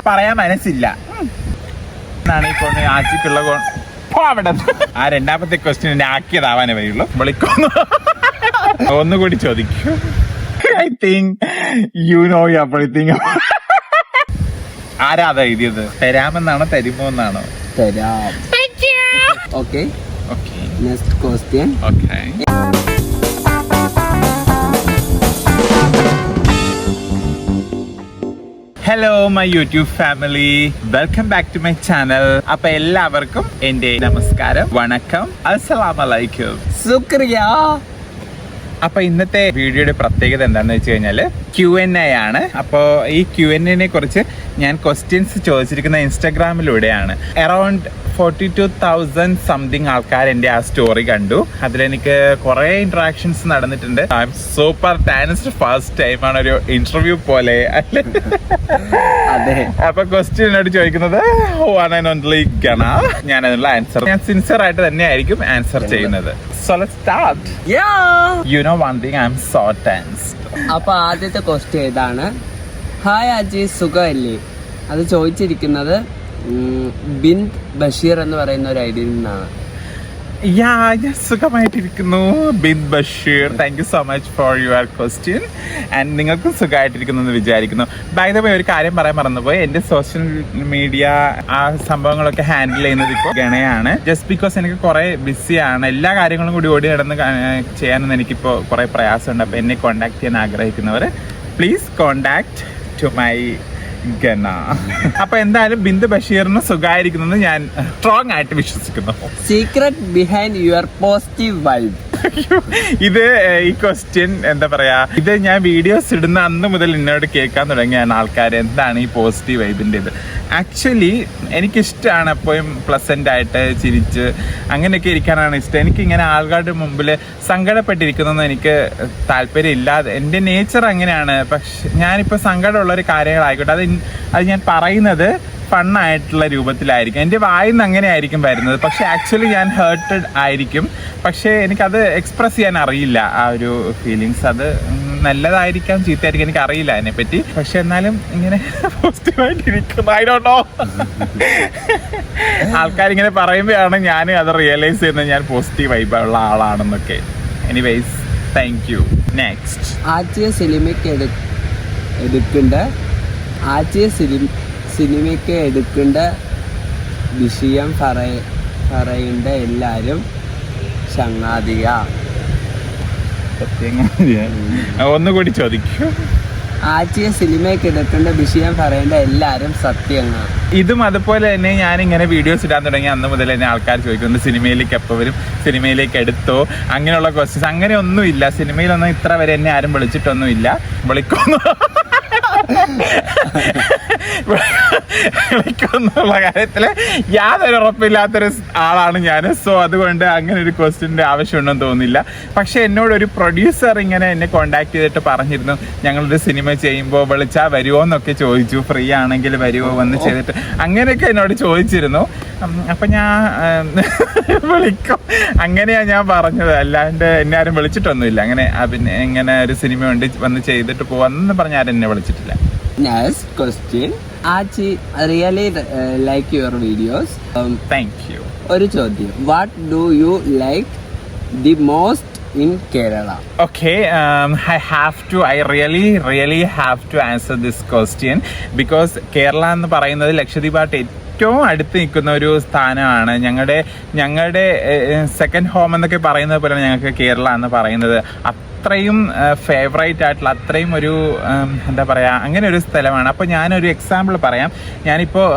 പറയാൻ മനസ്സില്ല എന്നാണ് ഈ കൊണ്ട് ആച്ചിക്കുള്ള അവിടെ ആ രണ്ടാമത്തെ ക്വസ്റ്റ്യൻ എന്നെ ആക്കിയതാവാനേ വരിള്ളൂ. വിളിക്കുന്നു ഒന്നുകൂടി ചോദിക്കൂ. I think you know everything. ആരാ അത് എഴുതിയത്? തരാമെന്നാണോ തരുമോ എന്നാണോ? തരാം. Okay, okay. Next question. Okay. Hello my YouTube family, welcome back to my channel. അപ്പൊ എല്ലാവർക്കും എന്റെ നമസ്കാരം, വണക്കം, അസ്സലാമലൈക്കും, ശുക്രിയ. അപ്പൊ ഇന്നത്തെ വീഡിയോയുടെ പ്രത്യേകത എന്താണെന്ന് വെച്ച് കഴിഞ്ഞാല് Q&A ആണ്. അപ്പോൾ ഈ Q&A കുറിച്ച് ഞാൻ ക്വസ്റ്റ്യൻസ് ചോദിച്ചിരിക്കുന്ന ഇൻസ്റ്റാഗ്രാമിലൂടെയാണ്. അറൌണ്ട് 42,000 സംതിങ് ആൾക്കാർ എൻ്റെ ആ സ്റ്റോറി കണ്ടു. അതിലെനിക്ക് കുറെ ഇന്ററാക്ഷൻസ് നടന്നിട്ടുണ്ട്. I am super danced. First ടൈമാണ് ഒരു ഇന്റർവ്യൂ പോലെ അല്ലേ? അതെ. അപ്പൊ ക്വസ്റ്റ്യൻ എന്നോട് ചോദിക്കുന്നത് വൺ ആൻഡ് ഓൺലി ഗണ. ഞാൻ അതിനുള്ള ആൻസർ ഞാൻ സിൻസിയർ ആയിട്ട് തന്നെ ആയിരിക്കും ആൻസർ ചെയ്യുന്നത്. So let's start. You know one thing, I'm so tense. അപ്പൊ ആദ്യത്തെ ക്വസ്റ്റ്യൻ ഇതാണ്. ഹായ് അജി, സുഖമല്ലേ? അത് ചോദിച്ചിരിക്കുന്നത് ബിന്ദ് ബഷീർ എന്ന് പറയുന്ന ഒരു ഐഡിയിൽ നിന്നാണ്. ഞാൻ സുഖമായിട്ടിരിക്കുന്നു. Bindh Basheer, thank you so much for your question. And നിങ്ങൾക്കും സുഖമായിട്ടിരിക്കുന്നു എന്ന് വിചാരിക്കുന്നു. ബൈ ദ വേ, ഒരു കാര്യം പറയാൻ മറന്നുപോയി. എൻ്റെ സോഷ്യൽ മീഡിയ ആ സംഭവങ്ങളൊക്കെ ഹാൻഡിൽ ചെയ്യുന്നത് ഇപ്പോൾ ഗണയാണ്. ജസ്റ്റ് ബിക്കോസ് എനിക്ക് കുറേ ബിസിയാണ്. എല്ലാ കാര്യങ്ങളും കൂടി ഓടി നടന്ന് ചെയ്യാനൊന്നും എനിക്കിപ്പോൾ കുറേ പ്രയാസമുണ്ട്. അപ്പോൾ എന്നെ കോൺടാക്ട് ചെയ്യാൻ ആഗ്രഹിക്കുന്നവർ please contact to my Gana. അപ്പൊ എന്തായാലും ബിന്ദ് ബഷീറിന് സുഖമായിരിക്കുന്നത് ഞാൻ സ്ട്രോങ് ആയിട്ട് വിശ്വസിക്കുന്നു. Secret behind your positive vibe. ഇത് ഈ ക്വസ്റ്റ്യൻ എന്താ പറയാ, ഇത് ഞാൻ വീഡിയോസ് ഇടുന്ന അന്ന് മുതൽ എന്നോട് കേൾക്കാൻ തുടങ്ങിയാണ് ആൾക്കാർ എന്താണ് ഈ പോസിറ്റീവ് വൈബിൻ്റെ ഇത്. ആക്ച്വലി എനിക്കിഷ്ടമാണ് എപ്പോഴും പ്ലസൻ്റ് ആയിട്ട് ചിരിച്ച് അങ്ങനെയൊക്കെ ഇരിക്കാനാണ് ഇഷ്ടം. എനിക്കിങ്ങനെ ആൾക്കാരുടെ മുമ്പിൽ സങ്കടപ്പെട്ടിരിക്കുന്നതൊന്നും എനിക്ക് താല്പര്യം ഇല്ലാതെ, എൻ്റെ നേച്ചർ അങ്ങനെയാണ്. പക്ഷെ ഞാനിപ്പോൾ സങ്കടമുള്ളൊരു കാര്യങ്ങളായിക്കോട്ടെ, അത് ഞാൻ പറയുന്നത് ഫണ്ണായിട്ടുള്ള രൂപത്തിലായിരിക്കും. എൻ്റെ വായിൽ നിന്ന് അങ്ങനെ ആയിരിക്കും വരുന്നത്. പക്ഷെ ആക്ച്വലി ഞാൻ ഹേർട്ടഡ് ആയിരിക്കും. പക്ഷേ എനിക്കത് എക്സ്പ്രസ് ചെയ്യാൻ അറിയില്ല ആ ഒരു ഫീലിങ്സ്. അത് നല്ലതായിരിക്കാം ചീത്തയായിരിക്കും, എനിക്ക് അറിയില്ല അതിനെപ്പറ്റി. പക്ഷെ എന്നാലും ഇങ്ങനെ പോസിറ്റീവായിട്ടിരിക്കുന്നു. I don't know. ആൾക്കാരിങ്ങനെ പറയുമ്പോഴാണ് ഞാൻ അത് റിയലൈസ് ചെയ്യുന്നത് ഞാൻ പോസിറ്റീവ് വൈബുള്ള ആളാണെന്നൊക്കെ. Anyways, thank you. നെക്സ്റ്റ്. ആദ്യ സിനിമയ്ക്ക് എടുക്കേണ്ട വിഷയം പറയേണ്ട എല്ലാരും ചങ്ങാതിക. ഒന്നുകൂടി ചോദിക്കൂ. ആദ്യ സിനിമയ്ക്ക് എടുക്കേണ്ട വിഷയം പറയേണ്ട എല്ലാരും സത്യങ്ങ. ഇതും അതുപോലെ തന്നെ ഞാനിങ്ങനെ വീഡിയോസ് ഇടാൻ തുടങ്ങി അന്ന് മുതൽ തന്നെ ആൾക്കാർ ചോദിക്കുന്നത് സിനിമയിലേക്ക് എപ്പോൾ വരും, സിനിമയിലേക്ക് എടുത്തോ, അങ്ങനെയുള്ള ക്വസ്റ്റ്യൻസ്. അങ്ങനെ ഒന്നുമില്ല. സിനിമയിലൊന്നും ഇത്ര വരെ എന്നെ ആരും വിളിച്ചിട്ടൊന്നുമില്ല. വിളിക്കുന്നുള്ള കാര്യത്തില് യാതൊരു ഉറപ്പില്ലാത്തൊരു ആളാണ് ഞാൻ. സോ അതുകൊണ്ട് അങ്ങനെ ഒരു ക്വസ്റ്റ്യൻ്റെ ആവശ്യമുണ്ടെന്ന് തോന്നുന്നില്ല. പക്ഷെ എന്നോട് ഒരു പ്രൊഡ്യൂസർ ഇങ്ങനെ എന്നെ കോണ്ടാക്ട് ചെയ്തിട്ട് പറഞ്ഞിരുന്നു, ഞങ്ങളൊരു സിനിമ ചെയ്യുമ്പോൾ വിളിച്ചാൽ വരുമോ എന്നൊക്കെ ചോദിച്ചു. ഫ്രീ ആണെങ്കിൽ വരുമോ വന്ന് ചെയ്തിട്ട്, അങ്ങനെയൊക്കെ എന്നോട് ചോദിച്ചിരുന്നു. അപ്പം ഞാൻ വിളിക്കും, അങ്ങനെയാണ് ഞാൻ പറഞ്ഞത്. അല്ലാണ്ട് എന്നെ ആരും വിളിച്ചിട്ടൊന്നുമില്ല. അങ്ങനെ പിന്നെ ഇങ്ങനെ ഒരു സിനിമ ഉണ്ട് വന്ന് ചെയ്തിട്ട് പോവാന്ന് പറഞ്ഞ ആരും എന്നെ വിളിച്ചിട്ടില്ല. Next question. Achi, I really like your videos. Thank you. ഒരു ചോദ്യം. What do you like the most in Kerala? Okay, I really have to answer this question because Kerala എന്ന് പറയുന്നത് ലക്ഷദ്വീപായിട്ട് ഏറ്റവും അടുത്ത് നിൽക്കുന്ന ഒരു സ്ഥാനമാണ്. ഞങ്ങളുടെ സെക്കൻഡ് ഹോം എന്നൊക്കെ പറയുന്നത് പോലെ ഞങ്ങൾക്ക് കേരള എന്ന് പറയുന്നത് അത്രയും ഫേവറേറ്റ് ആയിട്ടുള്ള, അത്രയും ഒരു എന്താ പറയുക, അങ്ങനെ ഒരു സ്ഥലമാണ്. അപ്പോൾ ഞാനൊരു എക്സാമ്പിൾ പറയാം. ഞാനിപ്പോൾ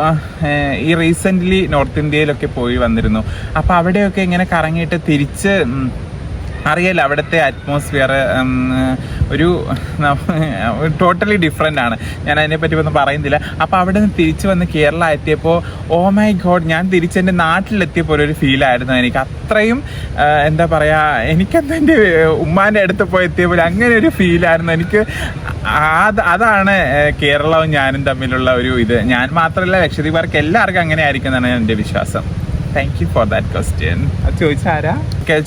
ഈ റീസെൻ്റ്ലി നോർത്ത് ഇന്ത്യയിലൊക്കെ പോയി വന്നിരുന്നു. അപ്പോൾ അവിടെയൊക്കെ ഇങ്ങനെ കറങ്ങിയിട്ട് തിരിച്ച് അറിയാലോ, അവിടുത്തെ അറ്റ്മോസ്ഫിയർ ഒരു ടോട്ടലി ഡിഫറെൻ്റ് ആണ്. ഞാൻ അതിനെപ്പറ്റി ഒന്നും പറയുന്നില്ല. അപ്പോൾ അവിടെ നിന്ന് തിരിച്ച് വന്ന് കേരള എത്തിയപ്പോൾ ഓ മൈ ഗോഡ്, ഞാൻ തിരിച്ചെൻ്റെ നാട്ടിലെത്തിയപ്പോൾ ഒരു ഫീലായിരുന്നു എനിക്ക്. അത്രയും എന്താ പറയുക, എനിക്കെന്താ എൻ്റെ ഉമ്മാൻ്റെ അടുത്ത് പോയി എത്തിയപ്പോൾ അങ്ങനെ ഒരു ഫീലായിരുന്നു എനിക്ക്. അതാണ് കേരളവും ഞാനും തമ്മിലുള്ള ഒരു ഇത്. ഞാൻ മാത്രമല്ല, ലക്ഷദ്വീപുകാർക്ക് എല്ലാവർക്കും അങ്ങനെ ആയിരിക്കും എന്നാണ് എൻ്റെ വിശ്വാസം. Thank you for that question. അത് ചോദിച്ചാരാ?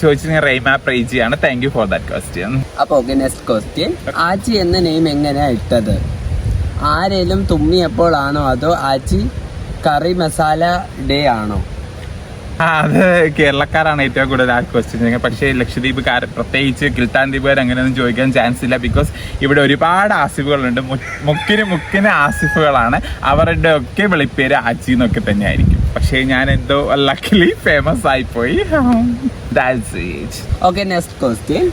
ചോദിച്ചത് റെയ്മ പ്രൈജിയാണ്. Thank you for that question. അപ്പോൾ നെക്സ്റ്റ് ക്വസ്റ്റ്യൻ. ആച്ചി എന്ന നെയിം എങ്ങനെയാ ഇട്ടത്? ആരേലും തുമ്മിയപ്പോഴാണോ അതോ ആച്ചി കറി മസാല ഡേ ആണോ? അത് കേരളക്കാരാണ് ഏറ്റവും കൂടുതൽ ആ ക്വസ്റ്റ്യൻ ചെയ്യുന്നത്. പക്ഷേ ലക്ഷദ്വീപുകാർ, പ്രത്യേകിച്ച് കിൽത്താൻ ദ്വീപുകാർ അങ്ങനെയൊന്നും ചോദിക്കാൻ ചാൻസ് ഇല്ല. ബിക്കോസ് ഇവിടെ ഒരുപാട് ആസിഫുകളുണ്ട്. മുക്കിന് ആസിഫുകളാണ്. അവരുടെ ഒക്കെ വിളിപ്പേര് ആച്ചി എന്നൊക്കെ തന്നെയായിരിക്കും. പക്ഷേ ഞാൻ എന്തോ ലക്കിലി ഫേമസ് ആയിപ്പോയി. Okay, next question.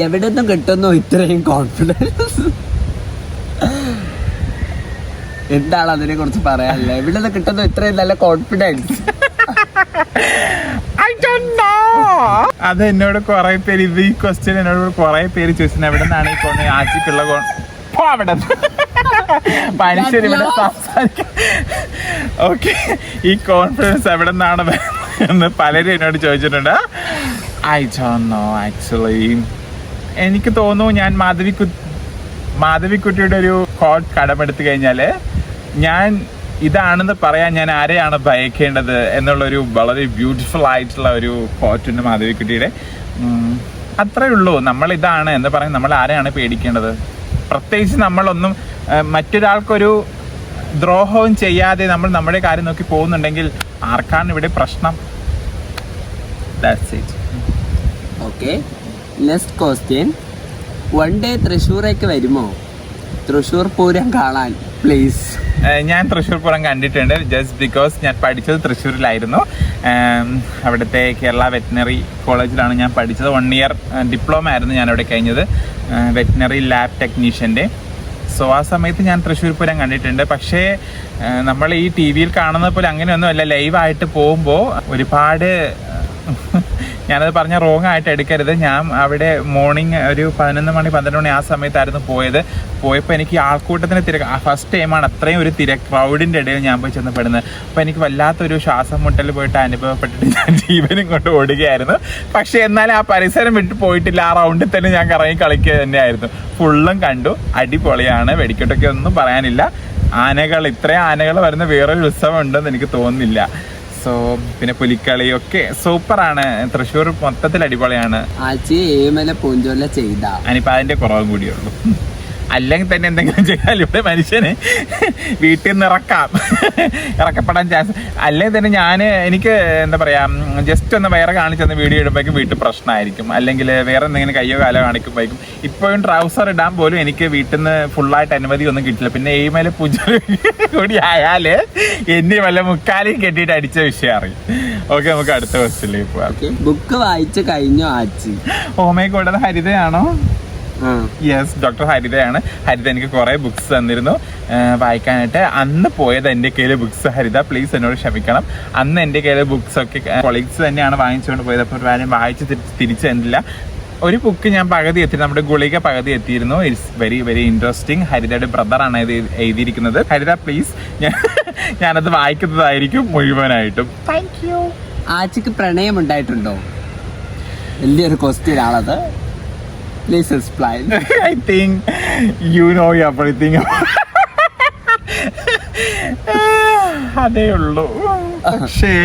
എവിടെ നിന്നും കിട്ടുന്നു ഇത്രയും കോൺഫിഡൻസ്? എന്താണ് അതിനെ കുറിച്ച് പറയാനില്ല? എവിടെ നിന്ന് കിട്ടുന്നു ഇത്രയും നല്ല കോൺഫിഡൻസ്? അത് എന്നോട് കുറെ പേര് ഈ ക്വസ്റ്റ്യൻ എന്നോട് കുറെ പേര് ചോദിച്ചു, എവിടെ നിന്നാണ് ഈ ആച്ചിക്കുള്ള അവിടെ മനുഷ്യർ ഇവിടെ സംസാരിക്കാൻ. ഓക്കെ, ഈ കോൺഫിഡൻസ് എവിടെ നിന്നാണ് എന്ന് പലരും എന്നോട് ചോദിച്ചിട്ടുണ്ട്. I don't know actually. എനിക്ക് തോന്നുന്നു ഞാൻ മാധവിക്കുട്ടിയുടെ ഒരു കോട്ട് കടമെടുത്തു കഴിഞ്ഞാൽ ഞാൻ ഇതാണെന്ന് പറയാൻ ഞാൻ ആരെയാണ് ഭയക്കേണ്ടത് എന്നുള്ളൊരു വളരെ ബ്യൂട്ടിഫുൾ ആയിട്ടുള്ള ഒരു കോട്ടുണ്ട് മാധവിക്കുട്ടിയുടെ. അത്രേ ഉള്ളൂ. നമ്മൾ ഇതാണ് എന്താ പറയുക, നമ്മൾ ആരെയാണ് പേടിക്കേണ്ടത്? പ്രത്യേകിച്ച് നമ്മളൊന്നും മറ്റൊരാൾക്കൊരു ദ്രോഹവും ചെയ്യാതെ നമ്മൾ നമ്മുടെ കാര്യം നോക്കി പോകുന്നുണ്ടെങ്കിൽ ആർക്കാണ് ഇവിടെ പ്രശ്നം? That's it. Okay, next question. One day തൃശ്ശൂരേക്ക് വരുമോ? തൃശ്ശൂർ പൂരം കാണാൻ പ്ലീസ്. ഞാൻ തൃശ്ശൂർ പൂരം കണ്ടിട്ടുണ്ട്. ജസ്റ്റ് ബിക്കോസ് ഞാൻ പഠിച്ചത് തൃശ്ശൂരിലായിരുന്നു. അവിടുത്തെ കേരള വെറ്റിനറി കോളേജിലാണ് ഞാൻ പഠിച്ചത്. 1 ഇയർ ഡിപ്ലോമ ആയിരുന്നു ഞാൻ അവിടെ കഴിഞ്ഞത്, വെറ്റിനറി ലാബ് ടെക്നീഷ്യൻ്റെ. സോ ആ സമയത്ത് ഞാൻ തൃശ്ശൂർ പൂരം കണ്ടിട്ടുണ്ട്. പക്ഷേ നമ്മൾ ഈ ടി വിയിൽ കാണുന്ന പോലെ അങ്ങനെയൊന്നുമല്ല. ലൈവായിട്ട് പോകുമ്പോൾ ഒരുപാട് ഞാനത് പറഞ്ഞ റോങ് ആയിട്ട് എടുക്കരുത്. ഞാൻ അവിടെ മോർണിംഗ് ഒരു 11 മണി 12 മണി ആ സമയത്തായിരുന്നു പോയപ്പോൾ എനിക്ക് ആൾക്കൂട്ടത്തിന് ഫസ്റ്റ് ടൈമാണ് അത്രയും ഒരു ക്രൗഡിൻ്റെ ഇടയിൽ ഞാൻ പോയി ചെന്നപ്പെടുന്നത്. അപ്പോൾ എനിക്ക് വല്ലാത്തൊരു ശ്വാസം മുട്ടൽ പോയിട്ട് അനുഭവപ്പെട്ടിട്ട് ഞാൻ ജീവനും കൊണ്ട് ഓടുകയായിരുന്നു. പക്ഷേ എന്നാലും ആ പരിസരം വിട്ട് പോയിട്ടില്ല. ആ റൗണ്ടിൽ തന്നെ ഞാൻ കറങ്ങി കളിക്കുക തന്നെയായിരുന്നു. ഫുള്ളും കണ്ടു. അടിപൊളിയാണ്. വെടിക്കെട്ടൊക്കെ ഒന്നും പറയാനില്ല. ഇത്രയും ആനകൾ വരുന്ന വേറൊരു ഉത്സവം ഉണ്ടെന്ന് എനിക്ക് തോന്നുന്നില്ല. സോ പിന്നെ പുലിക്കളിയൊക്കെ സൂപ്പറാണ്. തൃശ്ശൂർ മൊത്തത്തിൽ അടിപൊളിയാണ്. ആച്ചി ഏമല പൂഞ്ചോല ചെയ്ത അതിനിപ്പോൾ അതിൻ്റെ കുറവും കൂടിയുള്ളൂ. അല്ലെങ്കിൽ തന്നെ എന്തെങ്കിലും ചെയ്താൽ ഇവിടെ മനുഷ്യന് വീട്ടിൽ നിന്ന് ഇറക്കപ്പെടാൻ ചാൻസ്. അല്ലെങ്കിൽ തന്നെ എനിക്ക് എന്താ പറയുക, ജസ്റ്റ് ഒന്ന് വയറ് കാണിച്ചെന്ന് വീഡിയോ ഇടുമ്പോഴേക്കും വീട്ടിൽ പ്രശ്നമായിരിക്കും. അല്ലെങ്കിൽ വേറെ എന്തെങ്കിലും കയ്യോ കാലോ കാണിക്കുമ്പോഴേക്കും ഇപ്പോഴും ട്രൗസർ ഇടാൻ പോലും എനിക്ക് വീട്ടിൽ നിന്ന് ഫുള്ളായിട്ട് അനുമതി ഒന്നും കിട്ടില്ല. പിന്നെ ഏമേലെ പൂജ കൂടി ആയാൽ എന്നെ വല്ല മുക്കാലും കെട്ടിയിട്ട് അടിച്ച വിഷയം അറിയും. ഓക്കെ, നമുക്ക് അടുത്ത ക്വസ്റ്റ്യനിലേക്ക് പോവാം. ബുക്ക് വായിച്ചു കഴിഞ്ഞോ ആച്ചി? ഓമേ കൂടെ ഹരിതയാണോ? Yes, doctor ഹരിതയാണ്. ഹരിത എനിക്ക് കുറേ ബുക്സ് തന്നിരുന്നു വായിക്കാനായിട്ട്. അന്ന് പോയത് എൻ്റെ കയ്യിൽ ബുക്സ്. ഹരിത പ്ലീസ് എന്നോട് ക്ഷമിക്കണം. അന്ന് എൻ്റെ കയ്യിൽ ബുക്സ് ഒക്കെ കൊളീഗ്സ് തന്നെയാണ് വാങ്ങിച്ചുകൊണ്ട് പോയത്. അപ്പോൾ കാര്യം വായിച്ച് തിരിച്ചു തന്നില്ല. ഒരു ബുക്ക് ഞാൻ പകുതി എത്തി, നമ്മുടെ ഗുളിക പകുതി എത്തിയിരുന്നു. It's very very interesting. ഹരിതയുടെ ബ്രദറാണ് ഇത് എഴുതിയിരിക്കുന്നത്. ഹരിത പ്ലീസ്, ഞാനത് വായിക്കുന്നതായിരിക്കും മുഴുവനായിട്ടും. Thank you. ആച്ചിക്ക് പ്രണയം ഉണ്ടായിട്ടുണ്ടോ? വലിയൊരു ക്വസ്റ്റ്യൻ ആണത്. Please explain. I think you know everything. അതേ ഉള്ളൂ. പക്ഷേ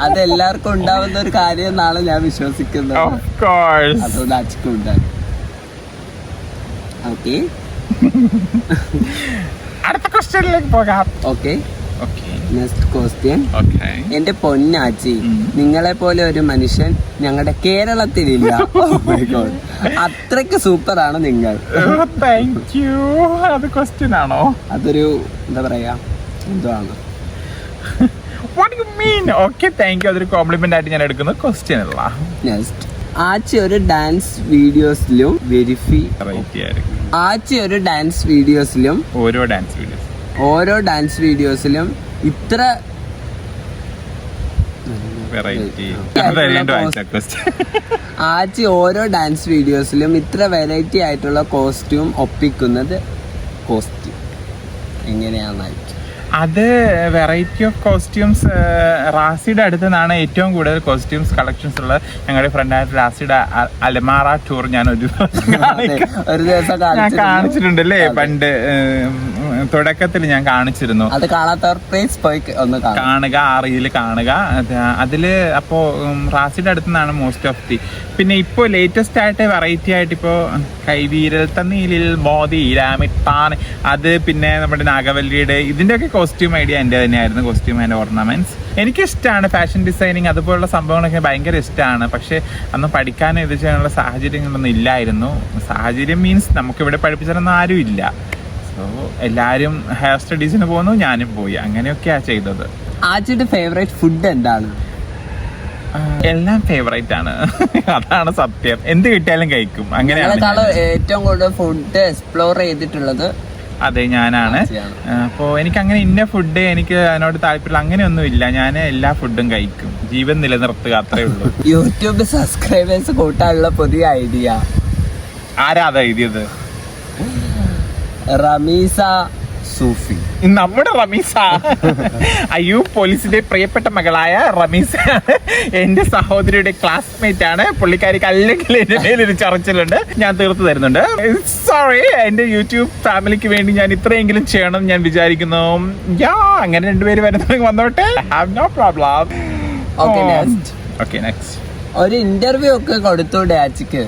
അതെല്ലാവർക്കും ഉണ്ടാവുന്ന ഒരു കാര്യം എന്നാണ് ഞാൻ വിശ്വസിക്കുന്നത്. Of course. അതുകൊണ്ട് ആച്ചിക്കും ഉണ്ടാകും. ഓക്കെ, അടുത്ത ക്വസ്റ്റ്യനിലേക്ക് പോകാം. Okay, okay, next question. Okay. എന്റെ പൊന്നാച്ചി, നിങ്ങളെ പോലെ ഒരു മനുഷ്യൻ ഞങ്ങളുടെ കേരളത്തിലില്ല. അത്രയ്ക്ക് സൂപ്പറാണ് നിങ്ങൾ. Thank you. അത് ക്വസ്റ്റ്യൻ ആണോ? അതൊരു എന്താ പറയാ, എന്താണ്? What do you mean? Okay, thank you. അതൊരു കോംപ്ലിമെന്റ് ആയിട്ട് ഞാൻ എടുക്കുന്നത്. ക്വസ്റ്റ്യൻ അല്ല. നെക്സ്റ്റ്. ആച്ചി ഒരു ഡാൻസ് വീഡിയോസിലും ഓരോ ഡാൻസ് വീഡിയോസിലും ഇത്ര ആച്ചി ഓരോ ഡാൻസ് വീഡിയോസിലും ഇത്ര വെറൈറ്റി ആയിട്ടുള്ള കോസ്റ്റ്യൂം ഒപ്പിക്കുന്നത് കോസ്റ്റ്യൂം എങ്ങനെയാണെന്നായിരിക്കും? അത് വെറൈറ്റി ഓഫ് കോസ്റ്റ്യൂംസ് റാസിയുടെ അടുത്ത് നിന്നാണ് ഏറ്റവും കൂടുതൽ കോസ്റ്റ്യൂംസ് കളക്ഷൻസ് ഉള്ളത്. ഞങ്ങളുടെ ഫ്രണ്ടായിട്ട് റാസിയുടെ അലമാറ ടൂർ ഞാൻ ഒരു ദിവസം ഞാൻ കാണിച്ചിട്ടുണ്ട് അല്ലേ, പണ്ട് തുടക്കത്തിൽ ഞാൻ കാണിച്ചിരുന്നു. അത് കാണാത്തവർ പ്ലീസ് പോയി ഒന്ന് കാണുക, ആ റീല് കാണുക. അതില് അപ്പോ റാസിയുടെ അടുത്ത് നിന്നാണ് മോസ്റ്റ് ഓഫ് ദി. പിന്നെ ഇപ്പോൾ ലേറ്റസ്റ്റ് ആയിട്ട് വെറൈറ്റി ആയിട്ട് ഇപ്പോൾ കൈവീരൽ തന്നീലിൽ മോദി രാമിട്ടാൻ, അത് പിന്നെ നമ്മുടെ നാഗവല്ലിയുടെ ഇതിൻ്റെയൊക്കെ കോസ്റ്റ്യൂം ഐഡിയ എൻ്റെ തന്നെയായിരുന്നു. കോസ്റ്റ്യൂം ആൻഡ് ഓർണമെന്റ്സ് എനിക്കിഷ്ടമാണ്. ഫാഷൻ ഡിസൈനിങ് അതുപോലുള്ള സംഭവങ്ങളൊക്കെ ഭയങ്കര ഇഷ്ടമാണ്. പക്ഷെ അന്ന് പഠിക്കാനും ഇത് ചെയ്യാനുള്ള സാഹചര്യങ്ങളൊന്നും ഇല്ലായിരുന്നു. സാഹചര്യം മീൻസ് നമുക്കിവിടെ പഠിപ്പിച്ചിരുന്ന ആരും ഇല്ല. സോ എല്ലാവരും ഹയർ സ്റ്റഡീസിന് പോകുന്നു, ഞാനും പോയി. അങ്ങനെയൊക്കെയാണ് ചെയ്തത്. ആജിയുടെ ഫേവറേറ്റ് ഫുഡ് എന്താണ്? എല്ലാം ഫേവറേറ്റ് ആണ്. അതാണ് സത്യം. എന്ത് കിട്ടിയാലും കഴിക്കും. അങ്ങനെയാണ് ഏറ്റവും കൂടുതൽ ഫുഡ് എക്സ്പ്ലോർ ചെയ്തിട്ടുള്ളത് അതെ ഞാനാണ്. അപ്പോൾ എനിക്ക് അങ്ങനെ ഇന്ന ഫുഡ് എനിക്ക് അതിനോട് താല്പര്യം അങ്ങനെയൊന്നും ഇല്ല. ഞാൻ എല്ലാ ഫുഡും കഴിക്കും. ജീവൻ നിലനിർത്തുക, അത്രേ ഉള്ളൂ. യൂട്യൂബ് സബ്സ്ക്രൈബേഴ്സ് കൂട്ടാനുള്ള പുതിയ ഐഡിയ ആരാ അത് എഴുതിയത്? റമീസ സൂഫി. നമ്മുടെ റമീസ അയ്യൂബ് പോലീസിന്റെ പ്രിയപ്പെട്ട മകളായ റമീസ എന്റെ സഹോദരിയുടെ ക്ലാസ്മേറ്റ് ആണ്. പുള്ളിക്കാരിക്ക് അല്ലെങ്കിൽ എന്റെ മേലൊരു ചർച്ചിലുണ്ട്, ഞാൻ തീർത്തു തരുന്നുണ്ട്. സോറി, എന്റെ യൂട്യൂബ് ഫാമിലിക്ക് വേണ്ടി ഞാൻ ഇത്രയെങ്കിലും ചെയ്യണം ഞാൻ വിചാരിക്കുന്നു. അങ്ങനെ രണ്ടുപേര് വരുന്നെങ്കിൽ വന്നോട്ടെ, have no problem. Okay next ഒരു ഇന്റർവ്യൂ ഒക്കെ കൊടുത്തൂടെ ആച്ചിക്ക്?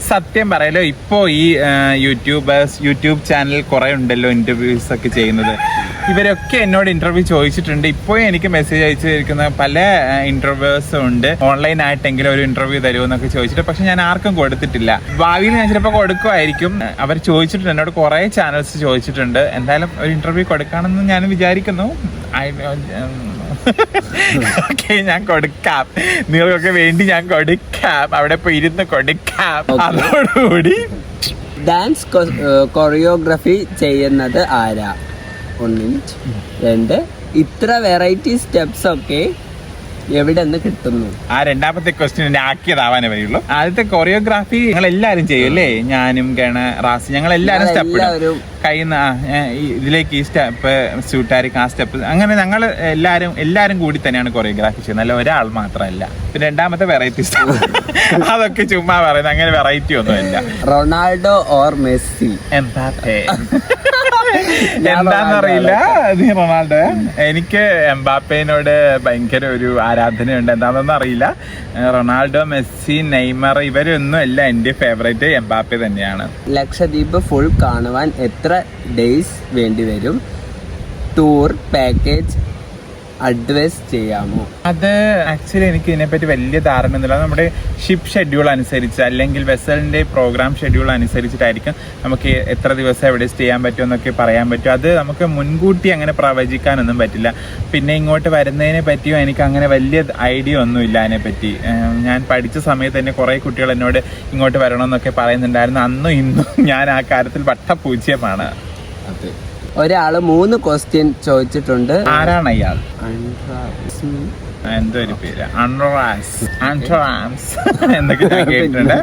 സത്യം പറയാലോ, ഇപ്പോൾ ഈ യൂട്യൂബ് ചാനൽ കുറേ ഉണ്ടല്ലോ ഇന്റർവ്യൂസ് ഒക്കെ ചെയ്യുന്നത്. ഇവരൊക്കെ എന്നോട് ഇന്റർവ്യൂ ചോദിച്ചിട്ടുണ്ട്. ഇപ്പോൾ എനിക്ക് മെസ്സേജ് അയച്ചിരിക്കുന്ന പല ഇന്റർവ്യൂസും ഉണ്ട്. ഓൺലൈൻ ആയിട്ടെങ്കിലും ഒരു ഇന്റർവ്യൂ തരുമോ എന്നൊക്കെ ചോദിച്ചിട്ട്, പക്ഷെ ഞാൻ ആർക്കും കൊടുത്തിട്ടില്ല. ഭാവിയിൽ ഞാൻ ചിലപ്പോൾ കൊടുക്കുമായിരിക്കും. അവർ ചോദിച്ചിട്ടുണ്ട്, എന്നോട് കുറേ ചാനൽസ് ചോദിച്ചിട്ടുണ്ട്. എന്തായാലും ഒരു ഇന്റർവ്യൂ കൊടുക്കാമെന്ന് ഞാൻ വിചാരിക്കുന്നു. ഓക്കെ, ഞാൻ കൊടുക്കാം. നിങ്ങൾക്കൊക്കെ വേണ്ടി ഞാൻ കൊടുക്കാം. അവിടെ പോയി ഇരുന്ന് കൊടുക്കാം. അതോടുകൂടി ഡാൻസ് കൊറിയോഗ്രഫി ചെയ്യുന്നത് ആരാ? 1 2 ഇത്ര വെറൈറ്റി സ്റ്റെപ്സ് ഒക്കെ എവിടെ നിന്ന് കിട്ടുന്നു? ആ രണ്ടാമത്തെ ക്വസ്റ്റ്യൻ ആക്കിയതാവാനേ വരെയുള്ളൂ. ആദ്യത്തെ കൊറിയോഗ്രാഫി ഞങ്ങൾ എല്ലാവരും ചെയ്യും അല്ലേ? ഞാനും റാസി ഞങ്ങൾ എല്ലാവരും സ്റ്റെപ്പ് കയ്യിൽ നിന്ന് ഇതിലേക്ക് ഈ സ്റ്റെപ്പ് സ്യൂട്ടാരിക്ക് ആ സ്റ്റെപ്പ്, അങ്ങനെ ഞങ്ങൾ എല്ലാവരും കൂടി തന്നെയാണ് കൊറിയോഗ്രാഫി ചെയ്യുന്നത്, അല്ല ഒരാൾ മാത്രമല്ല. പിന്നെ രണ്ടാമത്തെ വെറൈറ്റി സ്റ്റെപ്പ് അതൊക്കെ ചുമ്മാ പറയുന്നത്, അങ്ങനെ വെറൈറ്റി ഒന്നുമില്ല. Ronaldo or Messi? എംബാപ്പെ. എന്താന്നറിയില്ല, നീ റൊണാൾഡോ. എനിക്ക് എംബാപ്പേനോട് ഭയങ്കര ഒരു ആരാധനയുണ്ട്. എന്താണെന്നൊന്നും അറിയില്ല. റൊണാൾഡോ, മെസ്സി, നെയ്മർ ഇവരൊന്നും അല്ല എൻ്റെ ഫേവറേറ്റ്. എംബാപ്പെ തന്നെയാണ്. ലക്ഷദ്വീപ് ഫുൾ കാണുവാൻ എത്ര ഡേയ്സ് വേണ്ടി വരും? ടൂർ പാക്കേജ് അഡ്വൈസ് ചെയ്യാമോ? അത് ആക്ച്വലി എനിക്ക് ഇതിനെപ്പറ്റി വലിയ ധാരണ ഒന്നുമില്ല. നമ്മുടെ ഷിപ്പ് ഷെഡ്യൂൾ അനുസരിച്ച് അല്ലെങ്കിൽ വെസലിൻ്റെ പ്രോഗ്രാം ഷെഡ്യൂൾ അനുസരിച്ചിട്ടായിരിക്കും നമുക്ക് എത്ര ദിവസം എവിടെ സ്റ്റേ ചെയ്യാൻ പറ്റുമെന്നൊക്കെ പറയാൻ പറ്റും. അത് നമുക്ക് മുൻകൂട്ടി അങ്ങനെ പ്രവചിക്കാനൊന്നും പറ്റില്ല. പിന്നെ ഇങ്ങോട്ട് വരുന്നതിനെ പറ്റിയോ എനിക്ക് അങ്ങനെ വലിയ ഐഡിയ ഒന്നുമില്ല അതിനെപ്പറ്റി. ഞാൻ പഠിച്ച സമയത്ത് തന്നെ കുറേ കുട്ടികൾ എന്നോട് ഇങ്ങോട്ട് വരണമെന്നൊക്കെ പറയുന്നുണ്ടായിരുന്നു. അന്നും ഇന്നും ഞാൻ ആ കാര്യത്തിൽ വട്ടപൂജ്യമാണ്. ഒരാള് 3 ക്വസ്റ്റ്യൻ ചോദിച്ചിട്ടുണ്ട്. ആരാണ് അയാൾ? എന്തോ ഒരു പേര്, അൺറാസ് എന്നൊക്കെ ഞാൻ കേട്ടിട്ടുണ്ട്.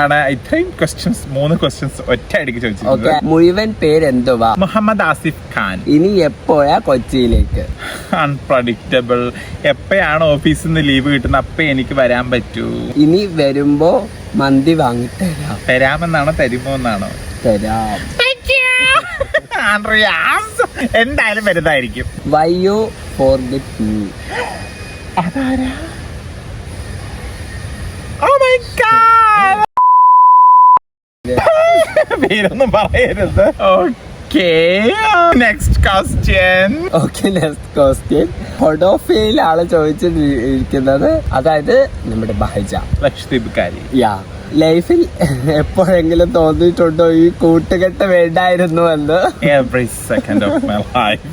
ആണ് ഇത്രയും ക്വസ്റ്റ്യൻസ് 3 ക്വസ്റ്റ്യൻസ് ഒറ്റ അടിക്ക് ചോദിച്ചിട്ടുണ്ട്. മുഴുവൻ പേര് എന്തുവാ? മുഹമ്മദ് ആസിഫ് ഖാൻ. ഇനി എപ്പോഴാ കൊച്ചിയിലേക്ക്? അൺപ്രഡിക്റ്റബിൾ. എപ്പോഴാണ് ഓഫീസിൽ നിന്ന് ലീവ് കിട്ടുന്നത് അപ്പൊ എനിക്ക് വരാൻ പറ്റൂ. ഇനി വരുമ്പോ മന്തി വാങ്ങിത്തരാം. തരാമെന്നാണോ തരുമോ എന്നാണോ? തരാം. എന്തായാലും വരുന്നതായിരിക്കും. Why you forget me? അതാരാ? Oh my God! പേരൊന്നും പറയരുത്. നെക്സ്റ്റ് ക്വസ്റ്റ്യൻ ഹൊഡോഫയിൽ ആള് ചോദിച്ചിരിക്കുന്നത്, അതായത് നമ്മുടെ ബഹജ ലക്ഷദ്വീപ്കാരി. ലൈഫിൽ എപ്പോഴെങ്കിലും തോന്നിയിട്ടുണ്ടോ ഈ കൂട്ടുകെട്ട് വേണ്ടായിരുന്നു എന്ന്? Every second of my life.